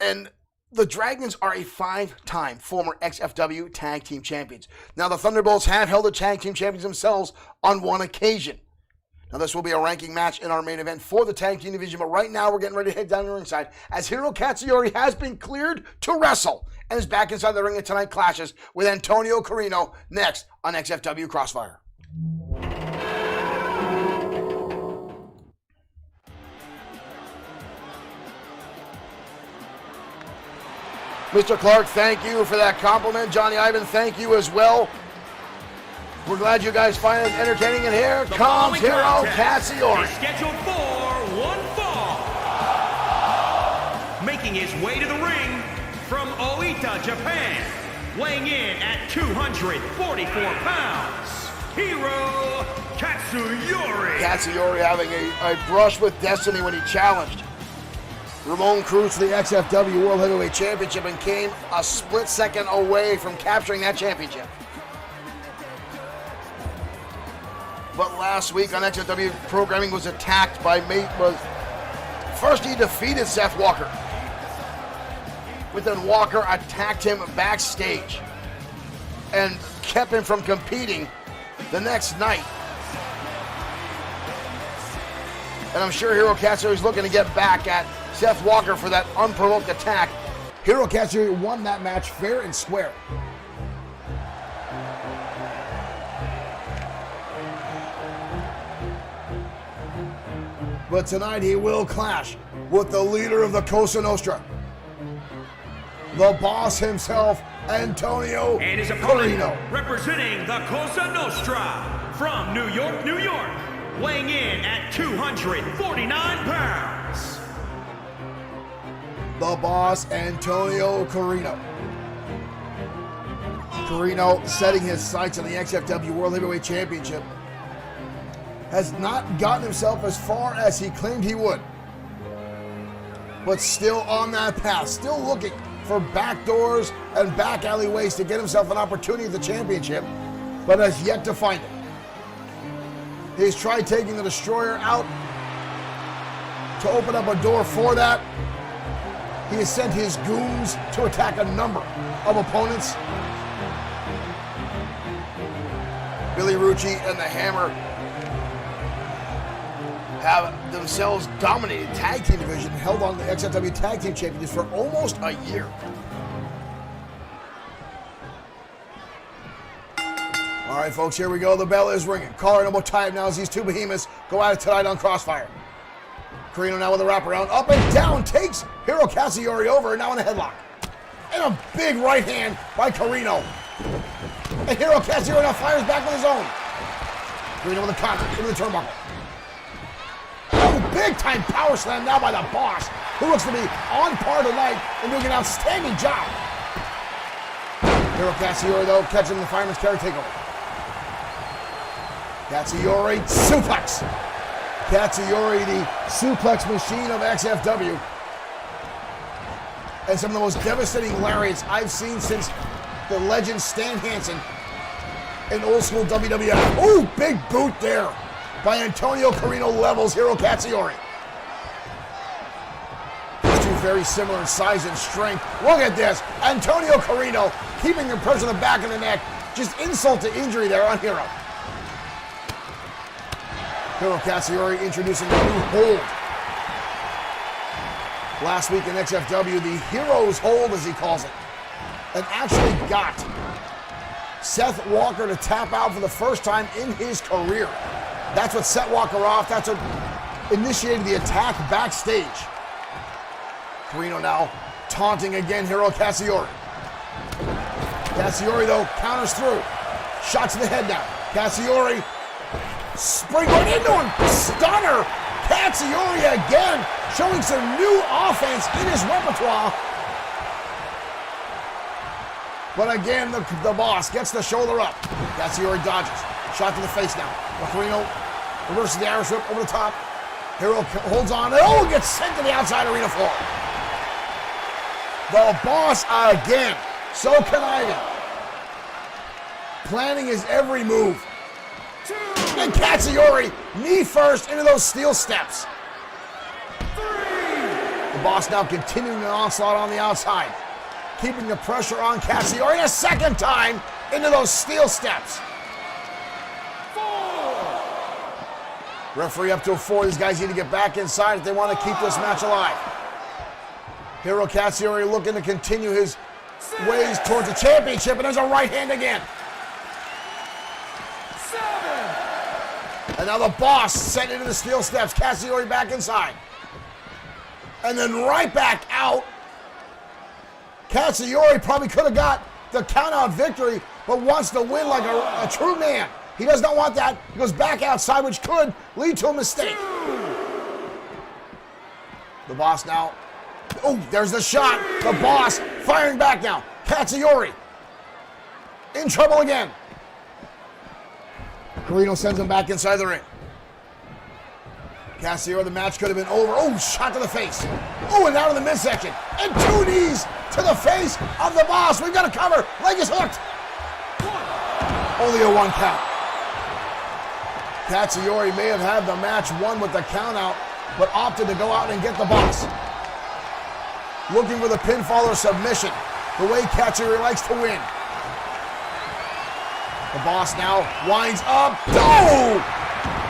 And the Dragons are a 5-time former XFW Tag Team Champions. Now, the Thunderbolts have held the Tag Team Champions themselves on one occasion. Now, this will be a ranking match in our main event for the Tag Team Division, but right now we're getting ready to head down the ringside as Hiro Katsuyori has been cleared to wrestle and is back inside the ring and tonight clashes with Antonio Carino next on XFW Crossfire. Mr. Clark, thank you for that compliment. Johnny Ivan, thank you as well. We're glad you guys find it entertaining, and here comes Hiro Katsuyori. Scheduled for one fall. Making his way to the ring from Oita, Japan, weighing in at 244 pounds, Hiro Katsuyori. Katsuyori having a brush with destiny when he challenged Ramon Cruz to the XFW World Heavyweight Championship and came a split second away from capturing that championship. But last week on XFW programming was attacked by first he defeated Seth Walker. But then Walker attacked him backstage and kept him from competing the next night. And I'm sure Hiro Katsuyori is looking to get back at Seth Walker for that unprovoked attack. Hiro Katsuyori won that match fair and square. But tonight he will clash with the leader of the Cosa Nostra, the boss himself, Antonio And his opponent, Carino. representing the Cosa Nostra from New York, New York, weighing in at 249 pounds. The boss, Antonio Carino. Carino setting his sights on the XFW World Heavyweight Championship. Has not gotten himself as far as he claimed he would. But still on that path, still looking for back doors and back alleyways to get himself an opportunity at the championship, but has yet to find it. He's tried taking the Destroyer out to open up a door for that. He has sent his goons to attack a number of opponents. Billy Rucci and the Hammer have themselves dominated tag team division, held on the XFW Tag Team Champions for almost a year. All right, folks, here we go. The bell is ringing. Caller number time now as these two behemoths go at it tonight on Crossfire. Carino now with a wraparound, up and down, takes Hiro Katsuyori over, now in a headlock. And a big right hand by Carino. And Hiro Katsuyori now fires back on his own. Carino with a counter into the turnbuckle. Oh, big time power slam now by the boss, who looks to be on par tonight and doing an outstanding job. Hiro Katsuyori, though, catching the fireman's carry takeover. Katsuyori suplex. Katsuyori, the suplex machine of XFW. And some of the most devastating lariats I've seen since the legend Stan Hansen in old school WWF. Oh, big boot there by Antonio Carino, levels Hiro Katsuyori. These two very similar in size and strength. Look at this. Antonio Carino keeping the pressure on the back of the neck. Just insult to injury there on Hero. Hero Katsuyori introducing a new hold. Last week in XFW, the Hero's Hold, as he calls it, and actually got Seth Walker to tap out for the first time in his career. That's what set Walker off. That's what initiated the attack backstage. Carino now taunting again Hiro Katsuyori. Katsuyori, though, counters through. Shots to the head now. Katsuyori springboard into him. Stunner. Katsuyori again showing some new offense in his repertoire. But again, the boss gets the shoulder up. Katsuyori dodges. Shot to the face now. Carino reverses the Irish whip over the top. Hero holds on. Oh, gets sent to the outside arena floor. The boss again. So conniving. Planning his every move. And Katsuyori, knee first into those steel steps. The boss now continuing the onslaught on the outside. Keeping the pressure on Katsuyori a second time into those steel steps. 4. Referee up to a 4. These guys need to get back inside if they want to keep this match alive. Hiro Katsuyori looking to continue his ways towards the championship, and there's a right hand again. 7. And now the boss sent into the steel steps. Katsuyori back inside. And then right back out. Katsuyori probably could have got the count-out victory, but wants to win like a true man. He does not want that. He goes back outside, which could lead to a mistake. 2. The boss now. Oh, there's the shot. The boss firing back now. Katsuyori in trouble again. Carino sends him back inside the ring. Katsuyori, the match could have been over. Oh, shot to the face. Oh, and down to the midsection. And 2 knees to the face of the boss. We've got a cover. Leg is hooked. 1. Only a 1 count. Katsuyori may have had the match won with the count out, but opted to go out and get the boss. Looking for the pinfall or submission, the way Katsuyori likes to win. The boss now winds up. Oh!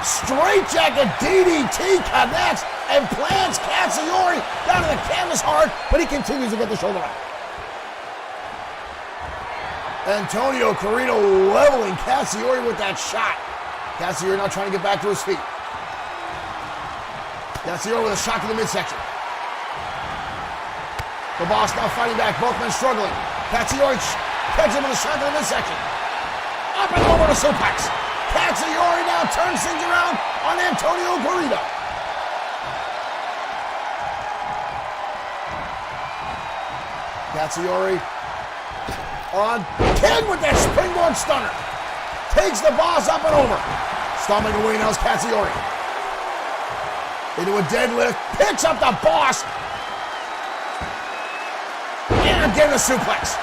Straight jacket DDT connects and plants Katsuyori down to the canvas hard, but he continues to get the shoulder up. Antonio Carino leveling Katsuyori with that shot. Katsuyori now trying to get back to his feet. Katsuyori with a shot to the midsection. The boss now fighting back, both men struggling. Katsuyori pegs him with a shot to the midsection. Up and over to suplex. Katsuyori now turns things around on Antonio Carino. Katsuyori on pin with that springboard stunner. Takes the boss up and over. Stomping away now is Katsuyori. Into a deadlift. Picks up the boss. And again a suplex.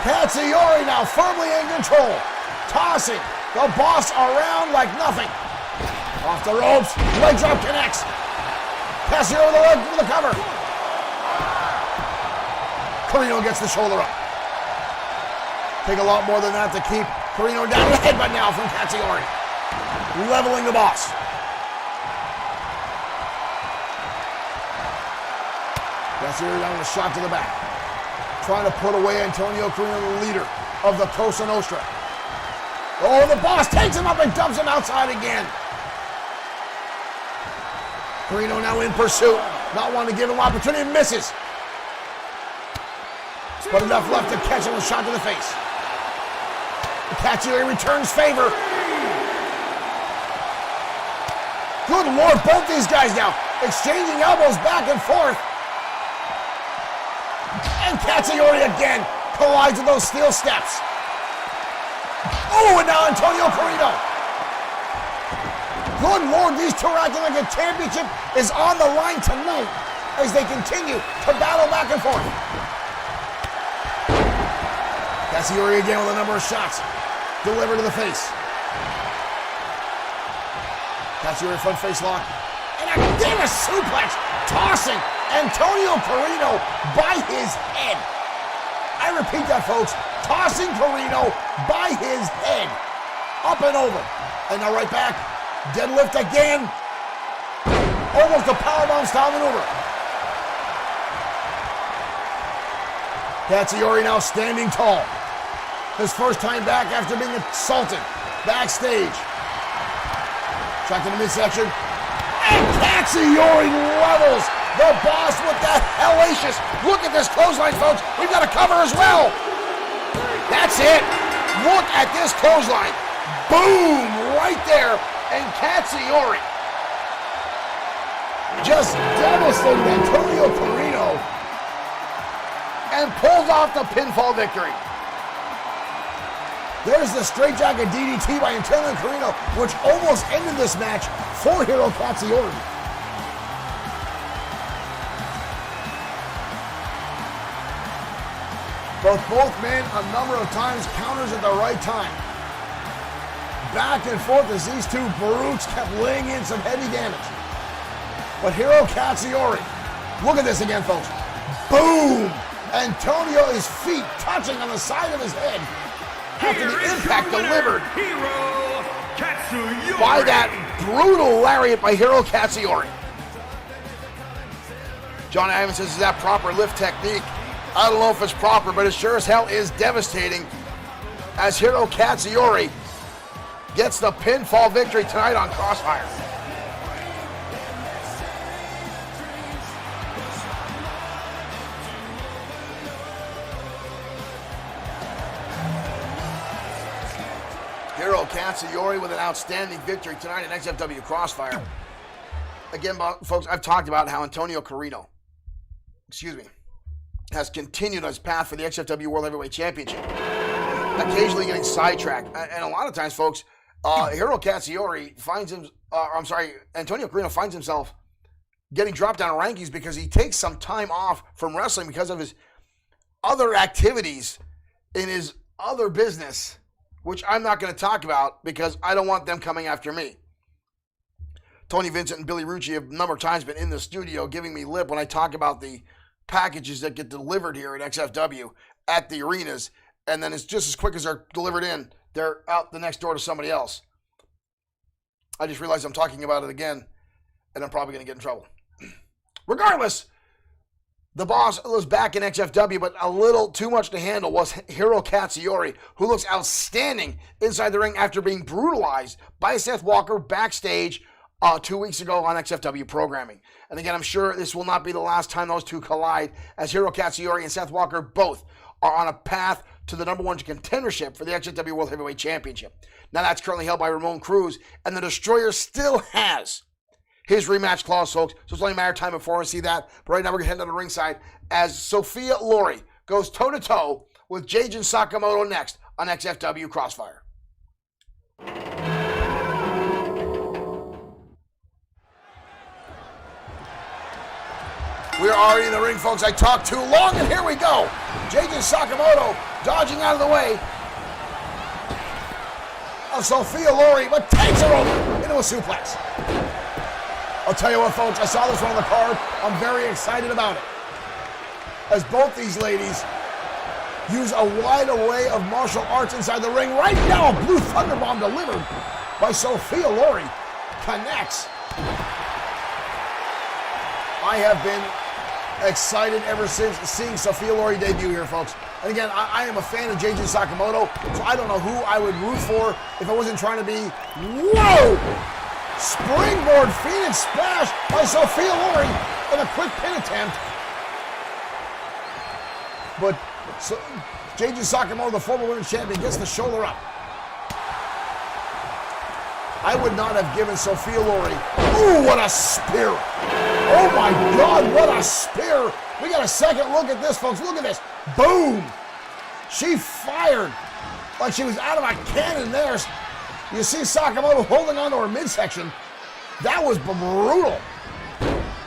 Katsuyori now firmly in control. Tossing the boss around like nothing. Off the ropes. Leg drop connects. Katsuyori with the leg for the cover. Carino gets the shoulder up. Take a lot more than that to keep Carino down. The headbutt now from Katsuyori. Leveling the boss. Katsuyori down with a shot to the back. Trying to put away Antonio Carino, the leader of the Cosa Nostra. Oh, the boss takes him up and dumps him outside again. Carino now in pursuit. Not wanting to give him opportunity, misses. But enough left to catch him with a shot to the face. Katsuyori returns favor. Good Lord, both these guys now exchanging elbows back and forth. And Katsuyori again collides with those steel steps. Oh, and now Antonio Carino. Good Lord, these two are acting like a championship is on the line tonight as they continue to battle back and forth. Katsuyori again with a number of shots delivered to the face. Katsuyori front face lock. And again a suplex, tossing Antonio Carino by his head. I repeat that, folks. Tossing Carino by his head. Up and over. And now right back. Deadlift again. Almost a powerbomb style maneuver. Cacciore now standing tall. His first time back after being assaulted. Backstage. Shot to the midsection. And Cacciore levels the boss with the hellacious. Look at this clothesline, folks. We've got a cover as well. That's it. Look at this clothesline. Boom! Right there. And Cacciore just devastated Antonio Carino and pulls off the pinfall victory. There's the straightjacket DDT by Antonio Carino, which almost ended this match for Hiro Cacciore. Both men a number of times counters at the right time. Back and forth as these two brutes kept laying in some heavy damage. But Hiro Cacciore, look at this again, folks. Boom! Antonio's feet touching on the side of his head after the impact delivered by that brutal lariat by Hiro Cacciore. John Evans says, is that proper lift technique? I don't know if it's proper, but it sure as hell is devastating as Hiro Cacciore gets the pinfall victory tonight on Crossfire. Hiro Cacciore with an outstanding victory tonight in XFW Crossfire. Again, folks, I've talked about how Antonio Carino, has continued on his path for the XFW World Heavyweight Championship. Occasionally getting sidetracked. And a lot of times, folks, Hiro Cacciore Antonio Carino finds himself getting dropped down in rankings because he takes some time off from wrestling because of his other activities in his other business, which I'm not going to talk about because I don't want them coming after me. Tony Vincent and Billy Rucci have a number of times been in the studio giving me lip when I talk about the packages that get delivered here at XFW at the arenas, and then it's just as quick as they're delivered in, they're out the next door to somebody else. I just realized I'm talking about it again, and I'm probably going to get in trouble. Regardless, the boss was back in XFW, but a little too much to handle was Hiro Cacciore, who looks outstanding inside the ring after being brutalized by Seth Walker backstage 2 weeks ago on XFW programming. And again, I'm sure this will not be the last time those two collide, as Hiro Cacciore and Seth Walker both are on a path to the number one contendership for the XFW World Heavyweight Championship. Now that's currently held by Ramon Cruz, and the Destroyer still has his rematch clause, folks. So it's only a matter of time before we see that. But right now we're going to head to the ringside as Sophia Lory goes toe-to-toe with Jajin Sakamoto next on XFW Crossfire. We're already in the ring, folks. I talked too long, and here we go. Jajin Sakamoto dodging out of the way of Sophia Lory, but takes her over into a suplex. I'll tell you what, folks, I saw this one on the card. I'm very excited about it, as both these ladies use a wide array of martial arts inside the ring. Right now, a blue thunderbomb delivered by Sophia Lory connects. I have been excited ever since seeing Sophia Lory debut here, folks. And again, I am a fan of Jajin Sakamoto, so I don't know who I would root for if I wasn't trying to be. Whoa! Springboard Phoenix Splash by Sophia Lory in a quick pin attempt. But Jajin Sakamoto, the former women's champion, gets the shoulder up. I would not have given Sophia Lory. Ooh, what a spear! Oh my God, what a spear! We got a second look at this, folks. Look at this. Boom! She fired like she was out of a cannon there. You see Sakamoto holding on to her midsection. That was brutal.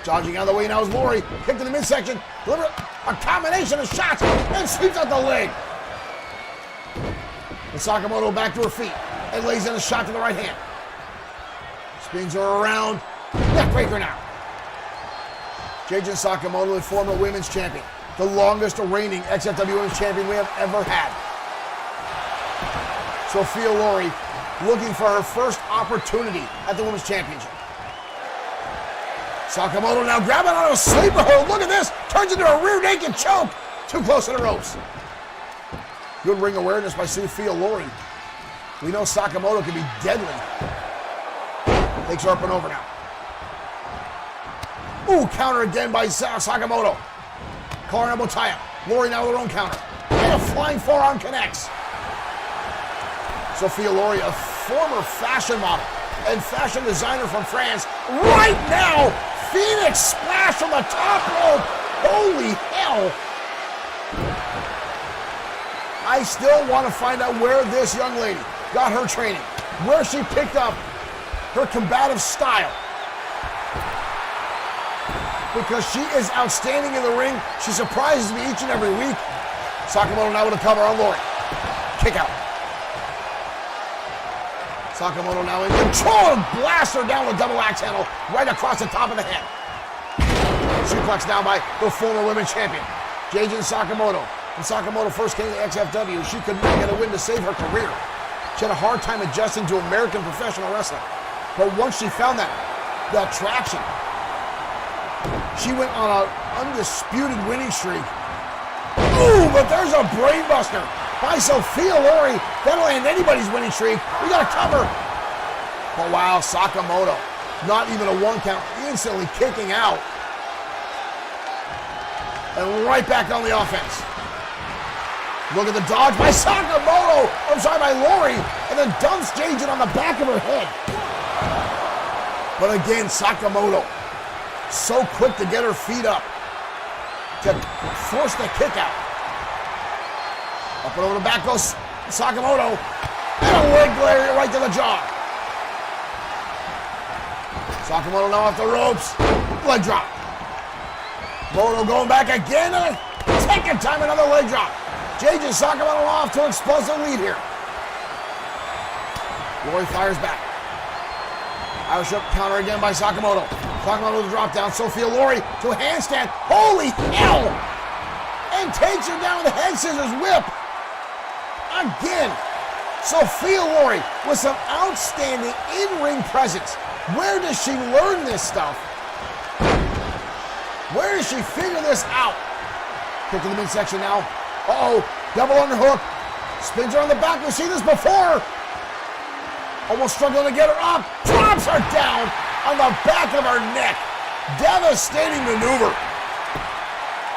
Dodging out of the way now is Lory. Kick to the midsection. Deliver a combination of shots and sweeps out the leg. And Sakamoto back to her feet and lays in a shot to the right hand. Spins her around. Neckbreaker now. Jajin Sakamoto, the former women's champion. the longest reigning XFW Women's Champion we have ever had. Sophia Lory looking for her first opportunity at the Women's Championship. Sakamoto now grabbing on a sleeper hold. Look at this. Turns into a rear naked choke. Too close to the ropes. Good ring awareness by Sophia Lory. We know Sakamoto can be deadly. Takes her up and over now. Ooh, counter again by Sakamoto. Collar elbow tie-up. Lory now with her own counter. And a flying forearm connects. Sophia Lory, a former fashion model and fashion designer from France. Right now, Phoenix splash from the top rope. Holy hell. I still want to find out where this young lady got her training, where she picked up her combative style. Because she is outstanding in the ring. She surprises me each and every week. Sakamoto now with a cover on Lory. Kick out. Sakamoto now in control and blast her down with a double axe handle right across the top of the head. Suplex now by the former women's champion, Jade Sakamoto. When Sakamoto first came to XFW, she could not get a win to save her career. She had a hard time adjusting to American professional wrestling. But once she found that traction, she went on an undisputed winning streak. Ooh, but there's a brainbuster by Sophia Lory. That'll end anybody's winning streak. We got a cover. But wow, Sakamoto, not even a one count, instantly kicking out. And right back on the offense. Look at the dodge by Sakamoto. I'm sorry, by Lory. And then dumps Jade on the back of her head. But again, Sakamoto, so quick to get her feet up to force the kick out. Up and over the back goes Sakamoto. And a leg lariat right to the jaw. Sakamoto now off the ropes. Leg drop. Moto going back again. And a second time another leg drop. Jade Sakamoto off to an explosive lead here. Lory fires back. Irish whip counter again by Sakamoto. Sakamoto with a drop down. Sophia Lory to a handstand. Holy hell! And takes her down with a head scissors whip. Again, Sophia Lory with some outstanding in-ring presence. Where does she learn this stuff? Where does she figure this out? Kick to the midsection now. Uh-oh, double underhook. Spins her on the back. We've seen this before. Almost struggling to get her up. Drops her down on the back of her neck. Devastating maneuver.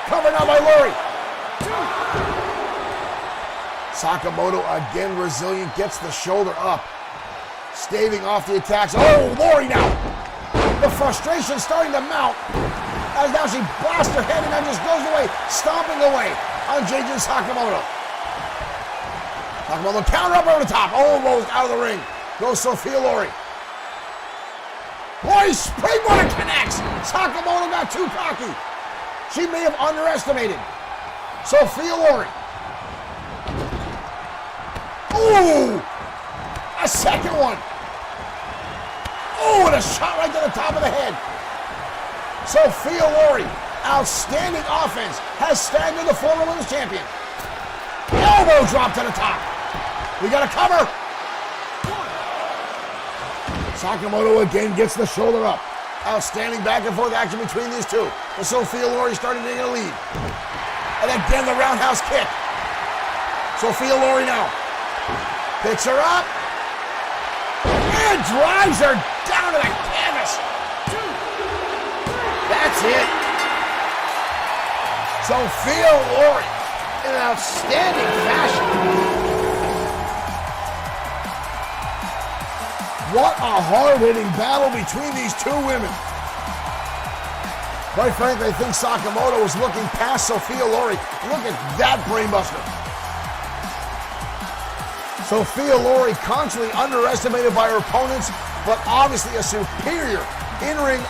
Covered now by Lory. Sakamoto again resilient, gets the shoulder up. Staving off the attacks. Oh, Lory now. The frustration starting to mount. As now she blasts her head and then just goes away, stomping away on Jade Sakamoto. Sakamoto counter up over the top, almost out of the ring. Goes Sophia Lory. Lory springboard connects. Sakamoto got too cocky. She may have underestimated Sophia Lory. Ooh! A second one. Oh, and a shot right to the top of the head. Sophia Lory, outstanding offense, has staggered the former women's champion. Elbow drop to the top. We got a cover. Sakamoto again gets the shoulder up. Outstanding back and forth action between these two. And Sophia Lory starting to get a lead. And again the roundhouse kick. Sophia Lory now picks her up and drives her down to the canvas. That's it. Sophia Lory in an outstanding fashion. What a hard-hitting battle between these two women. Quite frankly, I think Sakamoto was looking past Sophia Lory. Look at that brainbuster. Sophia Lory constantly underestimated by her opponents, but obviously a superior in-ring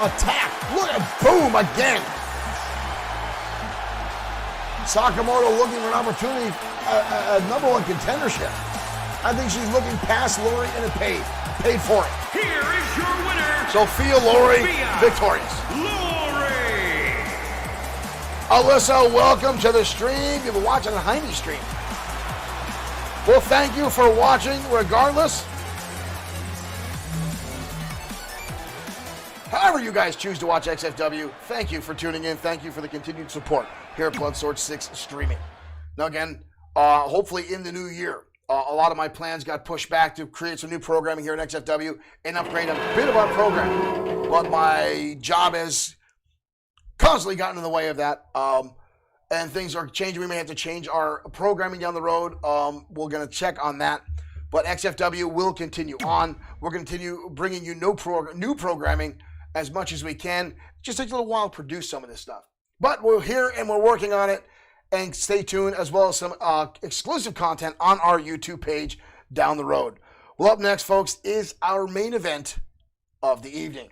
attack. Look at boom again. Sakamoto looking for an opportunity, a number one contendership. I think she's looking past Lory and it paid for it. Here is your winner, Sophia Lory, victorious. Lory. Alyssa, welcome to the stream. You've been watching the Heine stream. Well, thank you for watching regardless. However you guys choose to watch XFW, thank you for tuning in. Thank you for the continued support here at Bloodsport 6 streaming. Now again, hopefully in the new year, a lot of my plans got pushed back to create some new programming here at XFW and upgrade a bit of our programming. But my job has constantly gotten in the way of that. And things are changing. We may have to change our programming down the road. We're going to check on that. But XFW will continue on. We're going to continue bringing you new programming as much as we can. It just takes a little while to produce some of this stuff. But we're here and we're working on it. And stay tuned, as well as some exclusive content on our YouTube page down the road. Well, up next, folks, is our main event of the evening.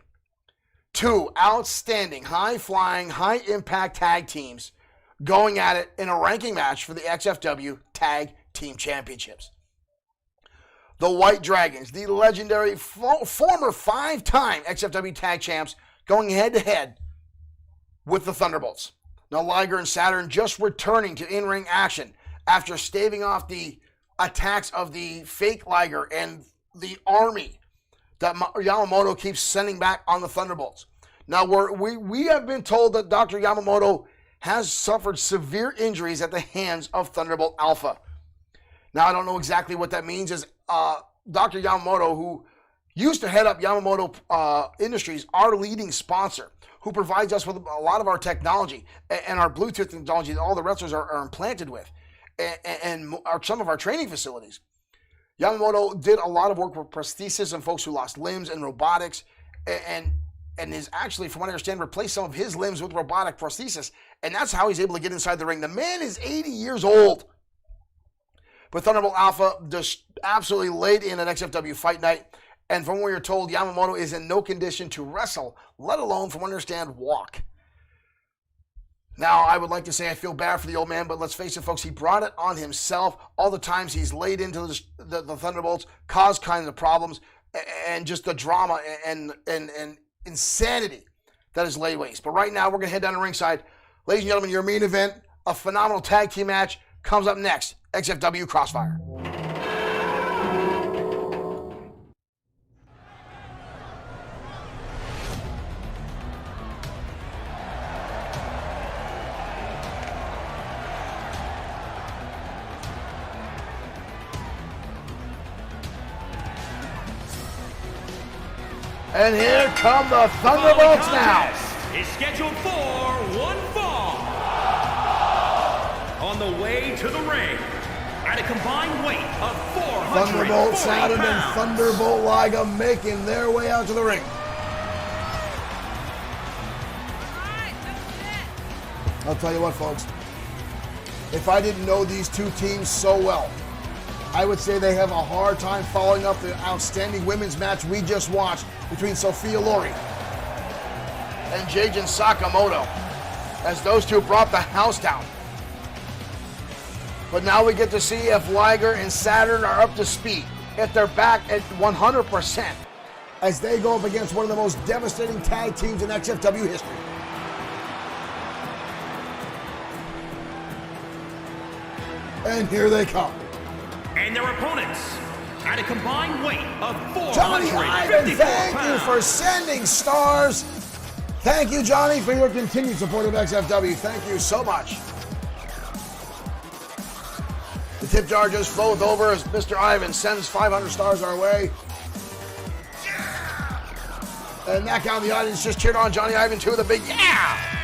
Two outstanding, high-flying, high-impact tag teams going at it in a ranking match for the XFW Tag Team Championships. The White Dragons, the legendary former 5-time XFW Tag Champs, going head-to-head with the Thunderbolts. Now, Liger and Saturn just returning to in-ring action after staving off the attacks of the fake Liger and the army that Yamamoto keeps sending back on the Thunderbolts. Now, we have been told that Dr. Yamamoto has suffered severe injuries at the hands of Thunderbolt Alpha. Now, I don't know exactly what that means, as Dr. Yamamoto, who used to head up Yamamoto Industries, our leading sponsor, who provides us with a lot of our technology and our Bluetooth technology that all the wrestlers are implanted with, and some of our training facilities. Yamamoto did a lot of work with prosthesis and folks who lost limbs and robotics, and is actually, from what I understand, replaced some of his limbs with robotic prosthesis, and that's how he's able to get inside the ring. The man is 80 years old. But Thunderbolt Alpha just absolutely laid in an XFW Fight Night. And from what you're told, Yamamoto is in no condition to wrestle, let alone, from what I understand, walk. Now, I would like to say I feel bad for the old man, but let's face it, folks, he brought it on himself. All the times he's laid into the Thunderbolts, caused kinds of problems, and just the drama and insanity that is laid waste. But right now, we're going to head down to ringside. Ladies and gentlemen, your main event, a phenomenal tag team match, comes up next. XFW Crossfire. And here come the Thunderbolts now. Is scheduled for one fall. On the way to the ring, at a combined weight of 440 Thunderbolt Saturn pounds. and Thunderbolt Liga making their way out to the ring. I'll tell you what, folks. If I didn't know these two teams so well, I would say they have a hard time following up the outstanding women's match we just watched between Sophia Lori And Jajin Sakamoto, as those two brought the house down. But now we get to see if Liger and Saturn are up to speed, if they're back at 100%. as they go up against one of the most devastating tag teams in XFW history. And here they come. And their opponents, at a combined weight of 454 Johnny Ivan, thank you for sending stars. Thank you, Johnny, for your continued support of XFW. Thank you so much. The tip jar just flowed over as Mr. Ivan sends 500 stars our way. And that guy in the audience just cheered on Johnny Ivan too, the big yeah!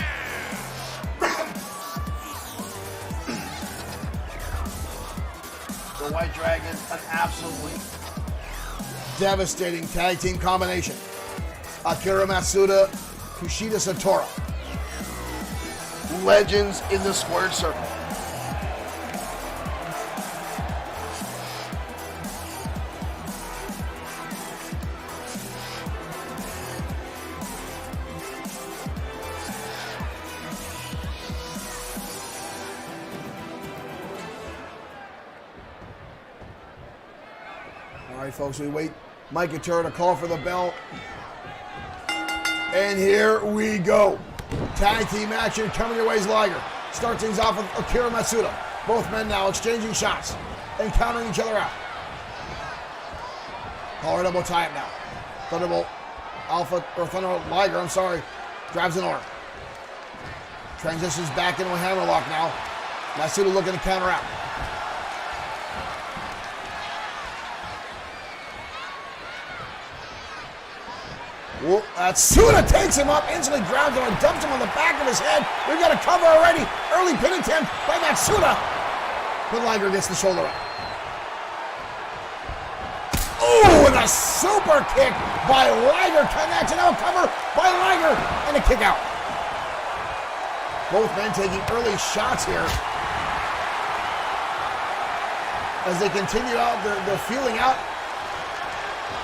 The White Dragon, an absolutely devastating tag team combination. Akira Matsuda, Kushida Satora. legends in the squared circle. All right, folks, we wait Mike Couture to call for the bell. And here we go. Tag team action coming your way is Liger. Starts things off with Akira Matsuda. Both men now exchanging shots and countering each other out. Collar elbow tie-up now. Thunderbolt Liger, grabs an arm. Transitions back into a hammerlock now. Matsuda looking to counter out. Matsuda takes him up, instantly grabs him and dumps him on the back of his head. We've got a cover already. Early pin attempt by Matsuda. But Liger gets the shoulder up. Oh, and a super kick by Liger connects, and now cover by Liger, and a kick out. Both men taking early shots here as they continue out their feeling out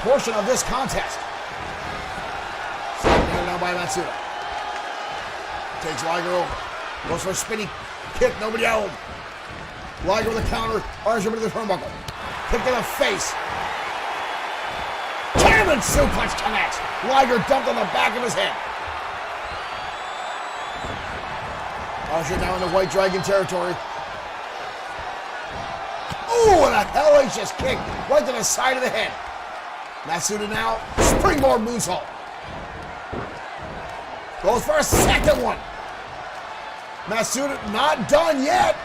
portion of this contest. Second now by Matsuda. Takes Liger over. Goes for a spinning kick, nobody home. Liger with a counter, arms over to the turnbuckle. Kick to the face. German suplex connects. Liger dumped on the back of his head. Usher now into White Dragon territory. Ooh, and a hellacious kick right to the side of the head. Matsuda now, springboard moonsault. Goes for a second one. Matsuda not done yet.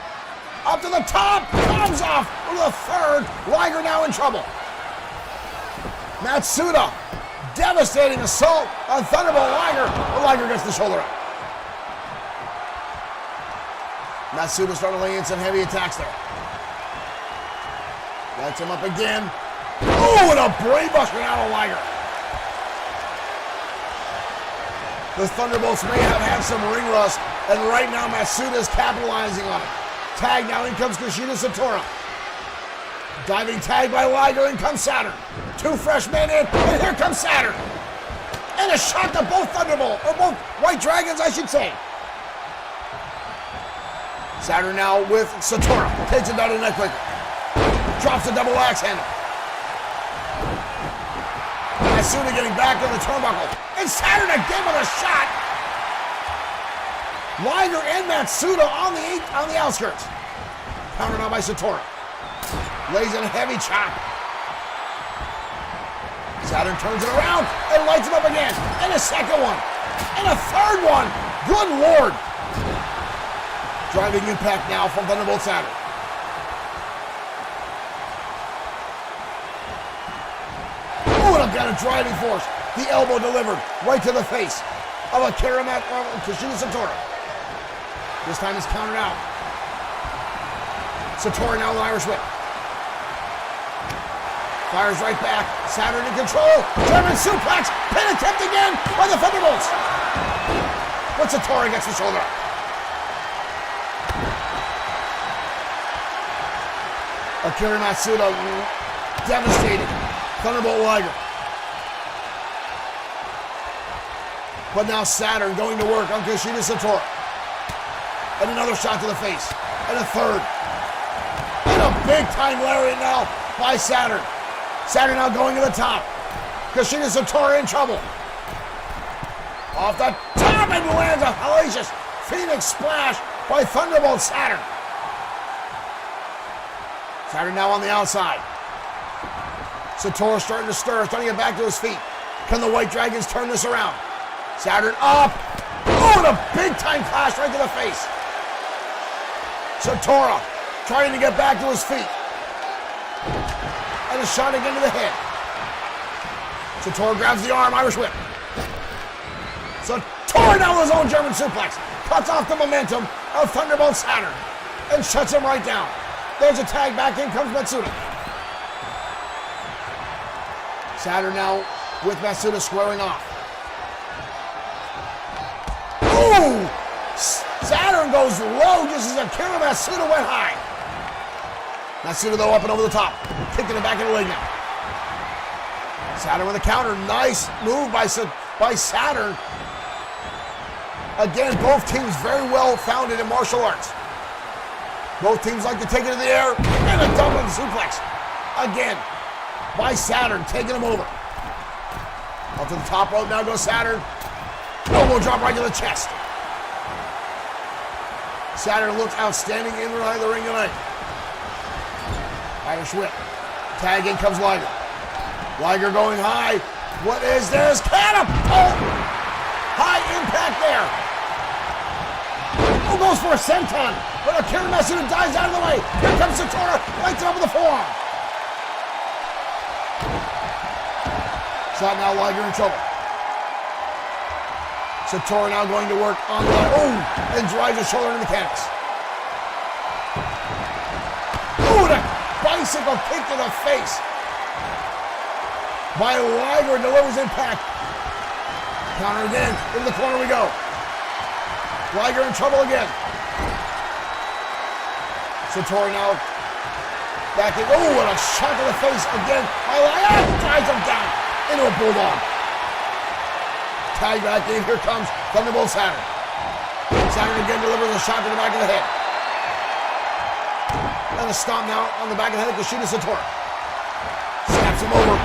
Up to the top, comes off with a third. Liger now in trouble. Matsuda, devastating assault on Thunderbolt Liger. But Liger gets the shoulder up. Matsuda starting to lay in some heavy attacks there. Lights him up again. Oh, and a brainbuster out of Liger. The Thunderbolts may have had some ring rust, and right now Matsuda is capitalizing on it. Tag now, in comes Kushida Satora. Diving tag by Liger, in comes Saturn. Two fresh men in, and here comes Saturn. And a shot to both Thunderbolts, or both White Dragons, I should say. Saturn now with Satora. Takes him down to the neck quicker. Drops the double axe handle. Matsuda getting back on the turnbuckle. And Saturn again with a shot. Liger and Matsuda on the outskirts. Countered now by Satora. Lays in a heavy chop. Saturn turns it around and lights him up again. And a second one. And a third one. Good Lord. Driving impact now from Thunderbolt Saturn. Oh, and I've got a driving force. The elbow delivered right to the face of Akira Kushida Satora. This time it's countered out. Satora now with an Irish whip. Fires right back. Saturn in control. German suplex. Pin attempt again by the Thunderbolts. But Satora gets the shoulder up. Akira Matsuda devastated. Thunderbolt Liger. But now Saturn going to work on Kushida Satora. And another shot to the face. And a third. And a big time lariat now by Saturn. Saturn now going to the top. Kushida Satora in trouble. Off the top and lands a hellacious Phoenix splash by Thunderbolt Saturn. Saturn now on the outside. Satora starting to stir, starting to get back to his feet. Can the White Dragons turn this around? Saturn up. Oh, and a big time clash right to the face. Satora trying to get back to his feet. And a shot again to the head. Satora grabs the arm, Irish whip. Satora now with his own German suplex. Cuts off the momentum of Thunderbolt Saturn. And shuts him right down. There's a tag, back in comes Matsuda. Saturn now with Matsuda squaring off. Ooh! Saturn goes low just as Akira Matsuda went high. Matsuda though up and over the top. Kicking it back in the leg now. Saturn with a counter. Nice move by Saturn. Again, both teams very well founded in martial arts. Both teams like to take it in the air and a double suplex. Again, by Saturn, taking him over. Up to the top rope now goes Saturn. Elbow drop right to the chest. Saturn looks outstanding in behind the ring tonight. Irish whip. Tag in comes Liger. Liger going high. What is this? Catapult! High impact there. Oh, goes for a senton. But Akira Matsuda dives out of the way. Here comes Satora. Lights it up with the forearm. Shot now, Liger in trouble. Satora now going to work on the line. Oh, and drives his shoulder into the canvas. Oh, the bicycle kick to the face by Liger, delivers impact. Counter again. Into the corner we go. Liger in trouble again. Satori now backing. Oh, and a shot to the face again by Liger. Drives him down into a bulldog. Tag back in. Here comes Thunderbolt Saturn. Saturn again delivers a shot to the back of the head. And a stomp now on the back of the head of Kushida Satora. Snaps him over.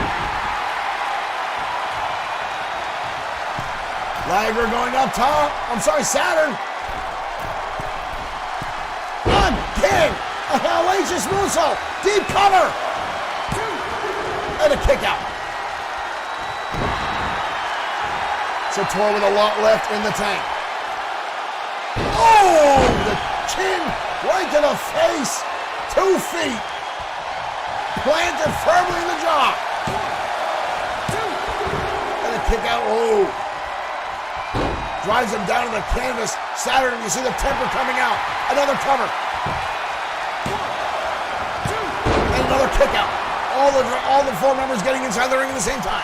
Liger going up top. I'm sorry, Saturn. Again, a hellacious moonsault. Deep cover. And a kick out. Satora with a lot left in the tank. Oh, the chin right to the face. 2 feet. Planted firmly in the jaw. And a kick out. Oh. Drives him down to the canvas. Saturn, you see the temper coming out. Another cover. And another kick out. All the 4 members getting inside the ring at the same time.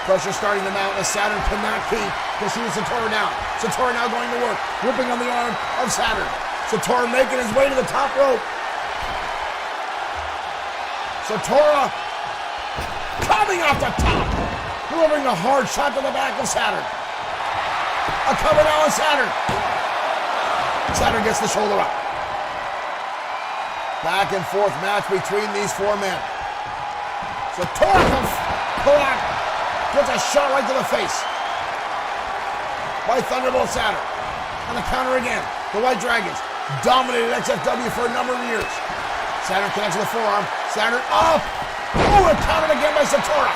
Pressure starting to mount as Saturn cannot keep Kushida Satora down. Satora now going to work. Whipping on the arm of Saturn. Satora making his way to the top rope. Satora coming off the top. Delivering a hard shot to the back of Saturn. A cover now on Saturn. Saturn gets the shoulder up. Back and forth match between these 4 men. Satora from Polak gets a shot right to the face by Thunderbolt Saturn. On the counter again, the White Dragons dominated XFW for a number of years. Saturn connects with the forearm. Saturn up. Oh, and countered again by Satora.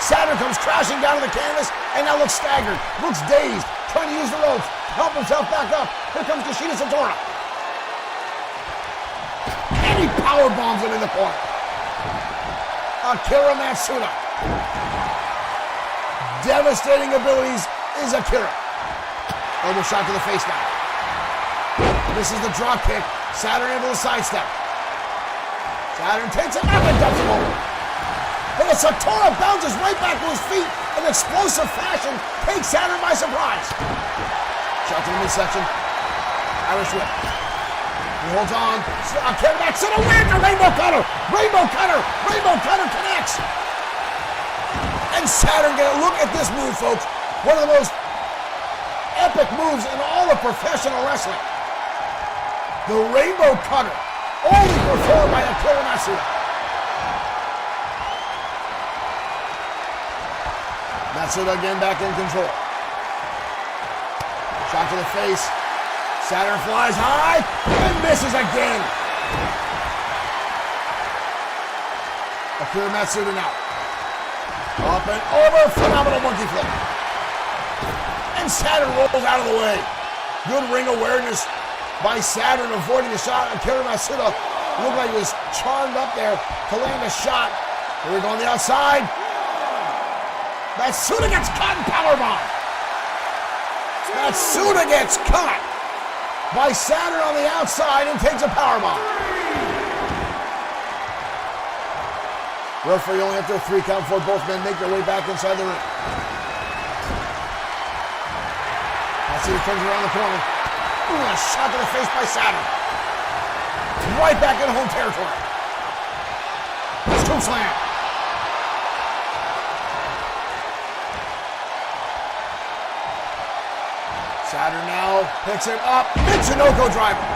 Saturn comes crashing down to the canvas and now looks staggered, looks dazed, trying to use the ropes to help himself back up. Here comes Kushida Satora. And he power bombs him in the corner. Akira Matsuda. Devastating abilities is Akira. Elbow shot to the face now. This is the drop kick. Saturn able to sidestep. Saturn takes it up and dumps him over. And Satora bounces right back to his feet in explosive fashion, takes Saturn by surprise. Shot to the midsection. Irish whip. He holds on. Akira Matsuda wins a rainbow cutter. Rainbow cutter. Rainbow cutter connects. And Saturn, get a look at this move, folks. One of the most epic moves in all of professional wrestling. The Rainbow Cutter, only performed by Akira Matsuda. Matsuda again back in control. Shot to the face. Saturn flies high and misses again. Akira Matsuda now. Up and over, phenomenal monkey flip. And Saturn rolls out of the way. Good ring awareness by Saturn, avoiding the shot. Akira Matsuda looked like he was charmed up there to land a shot. Here we go on the outside. Matsuda gets caught in powerbomb. Matsuda gets caught by Saturn on the outside and takes a powerbomb. Referee only after a 3 count before both men make their way back inside the ring. Matsuda comes around the corner. Ooh, a shot to the face by Saturn. Right back in home territory. Scoop slam. Saturn now picks him up. Michinoku driver.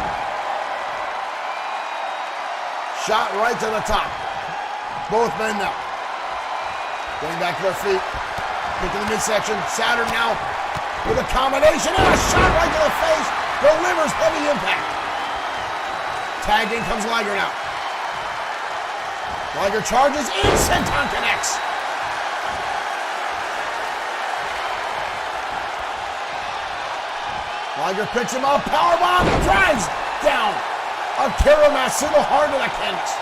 Shot right to the top. Both men now. Getting back to their feet. Picking the midsection. Saturn now with a combination and a shot right to the face. Delivers heavy impact. Tag in comes Liger now. Liger charges in, senton connects. Liger picks him up, powerbomb, drives down. Akira Matsuda hard to the canvas.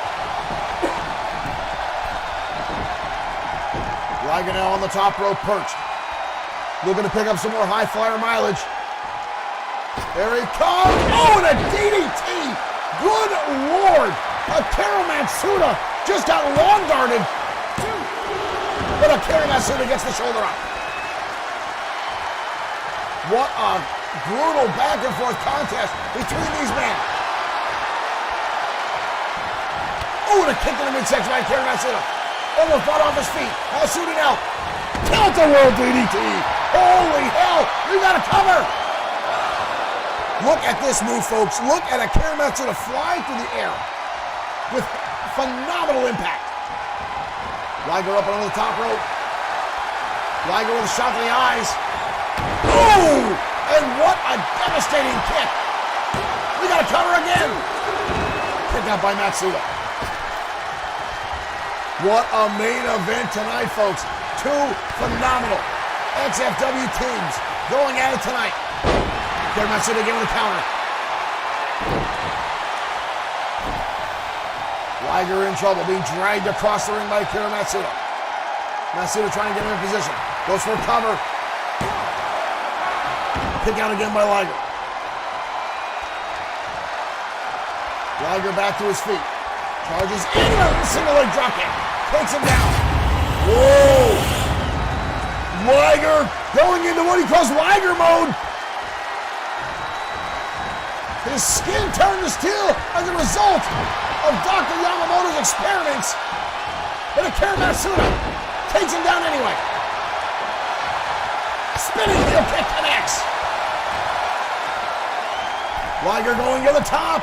Liger now on the top rope, perched. Looking to pick up some more high flyer mileage. There he comes. Oh, and a DDT. Good Lord. Akira Matsuda just got lawn darted. But Akira Matsuda gets the shoulder up. What a brutal back and forth contest between these men. Oh, and a kick to the midsection by Akira Matsuda. Almost brought off his feet. Matsuda now. Tilt-a-whirl DDT. Holy hell. You got to cover. Look at this move, folks. Look at Akira Matsuda flying through the air with phenomenal impact. Liger up on the top rope. Liger with a shot to the eyes. Oh! And what a devastating kick. We got to cover again. Picked out by Matsuda. What a main event tonight, folks. Two phenomenal XFW teams going at it tonight. Akira Matsuda again with a counter. Liger in trouble, being dragged across the ring by Akira Matsuda. Matsuda trying to get him in position. Goes for a cover. Kick out again by Liger. Liger back to his feet. Charges in a single leg drop kick. Takes him down. Whoa! Liger going into what he calls Liger mode. His skin turned to steel as a result of Dr. Yamamoto's experiments. But Akira Matsuda takes him down anyway. Spinning heel kick connects. Liger going to the top.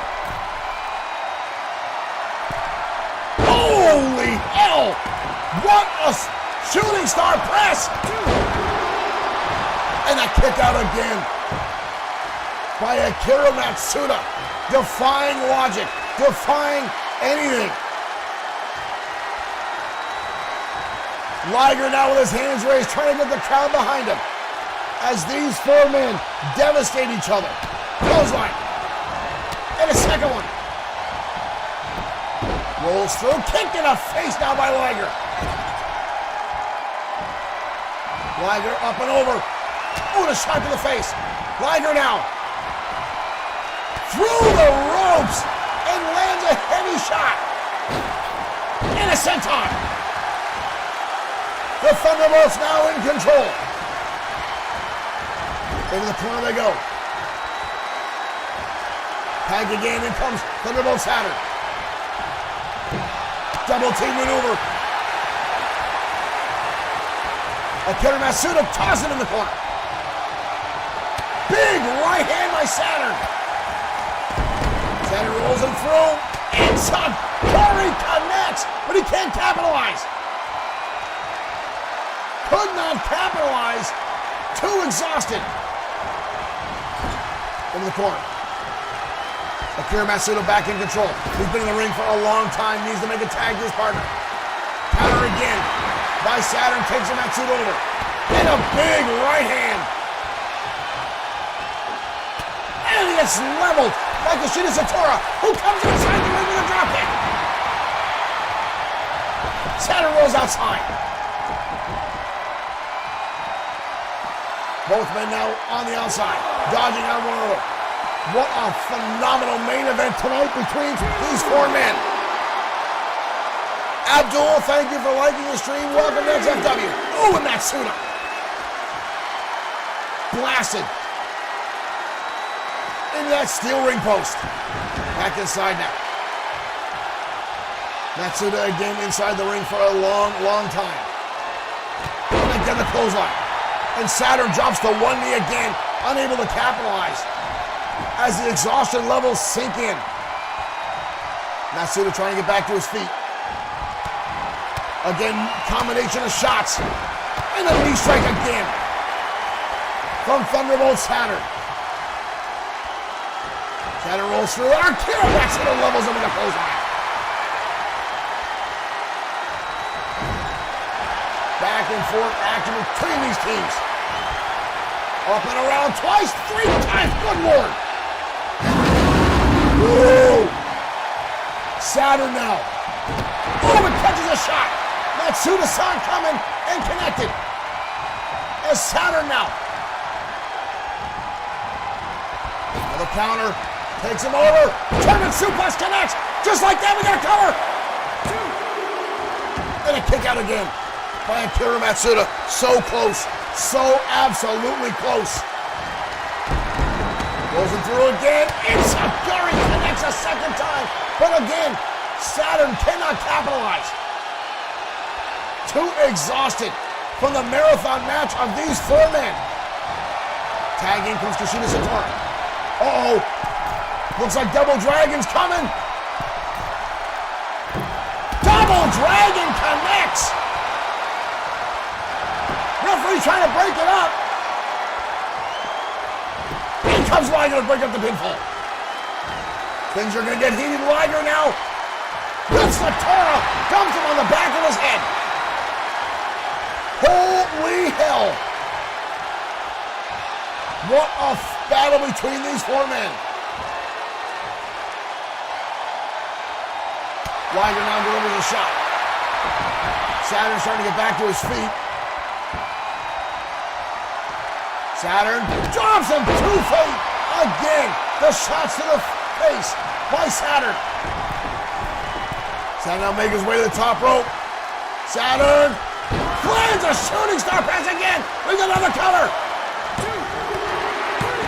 Holy hell! What a shooting star press! And a kick out again by Akira Matsuda. Defying logic, defying anything. Liger now with his hands raised, trying to get the crowd behind him as these four men devastate each other. Clothesline. And a second one. Rolls through, kicked in the face now by Liger. Liger up and over. Oh, and a shot to the face. Liger now. Through the ropes and lands a heavy shot. And a senton. The Thunderbolts now in control. Into the corner they go. Tag again, in comes Thunderbolt Saturn. Double team maneuver. Akira Matsuda tossing in the corner. Big right hand by Saturn. Saturn rolls him through. And Sakari connects, but he can't capitalize. Could not capitalize. Too exhausted. Into the corner. Akira Matsuda back in control. He's been in the ring for a long time. Needs to make a tag to his partner. Counter again by Saturn. Takes Matsuda over. And a big right hand. And he gets leveled by Kushida Satora, who comes inside the ring with a dropkick. Saturn rolls outside. Both men now on the outside, dodging out one another. What a phenomenal main event tonight between these four men. Abdul, thank you for liking the stream. Welcome to XFW. Oh, and Matsuda. Blasted into that steel ring post. Back inside now. Matsuda again inside the ring for a long, long time. And again the clothesline. And Saturn drops to one knee again, unable to capitalize as the exhaustion levels sink in. Matsuda trying to get back to his feet. Again, combination of shots. And a knee strike again. from Thunderbolt Saturn. Saturn rolls through. Our Killer Rex hitter levels him with a clothesline. Back and forth action between these teams. Up and around twice, 3 times. Good Lord. Woo! Saturn now. Oh, it catches a shot. Matsuda-san coming and connected. As Saturn now. Another counter. Takes him over. German suplex connects. Just like that, we got a cover. And a kick out again by Akira Matsuda. So close. So absolutely close. Goes him through again. It's a Guri connects a second time. But again, Saturn cannot capitalize. Too exhausted from the marathon match of these 4 men. Tag in comes Kushida Satori. Uh-oh. Looks like Double Dragon's coming. Double Dragon connects. Referee trying to break it up. In comes Liger to break up the pinfall. Things are going to get heated. Liger now. Hits Satora. Dumps him on the back of his head. Holy hell. What a battle between these 4 men. Liger now delivers a shot. Saturn's trying to get back to his feet. Saturn drops him 2 feet. Again, the shots to the face by Saturn. Saturn now making his way to the top rope. Saturn lands a shooting star press again. We got another cover.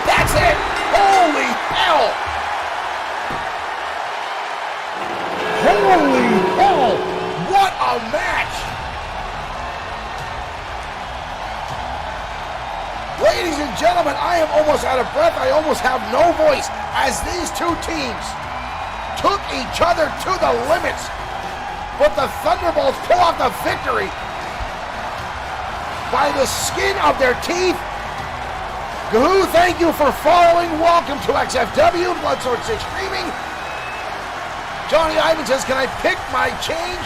That's it. Holy hell. Holy hell! What a match! Ladies and gentlemen, I am almost out of breath. I almost have no voice as these 2 teams took each other to the limits. But the Thunderbolts pull off the victory by the skin of their teeth. Gahoo, thank you for following. Welcome to XFW, Blood Sword 6 streaming. Johnny Ivan says, can I pick my change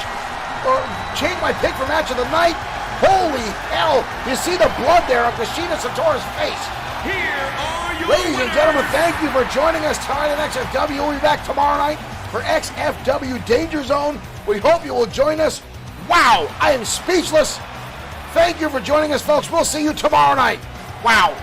my pick for match of the night? Holy hell. You see the blood there on Kushida Satori's face. Here are your Ladies and winners. gentlemen, thank you for joining us tonight at XFW. We'll be back tomorrow night for XFW Danger Zone. We hope you will join us. Wow, I am speechless. Thank you for joining us, folks. We'll see you tomorrow night. Wow.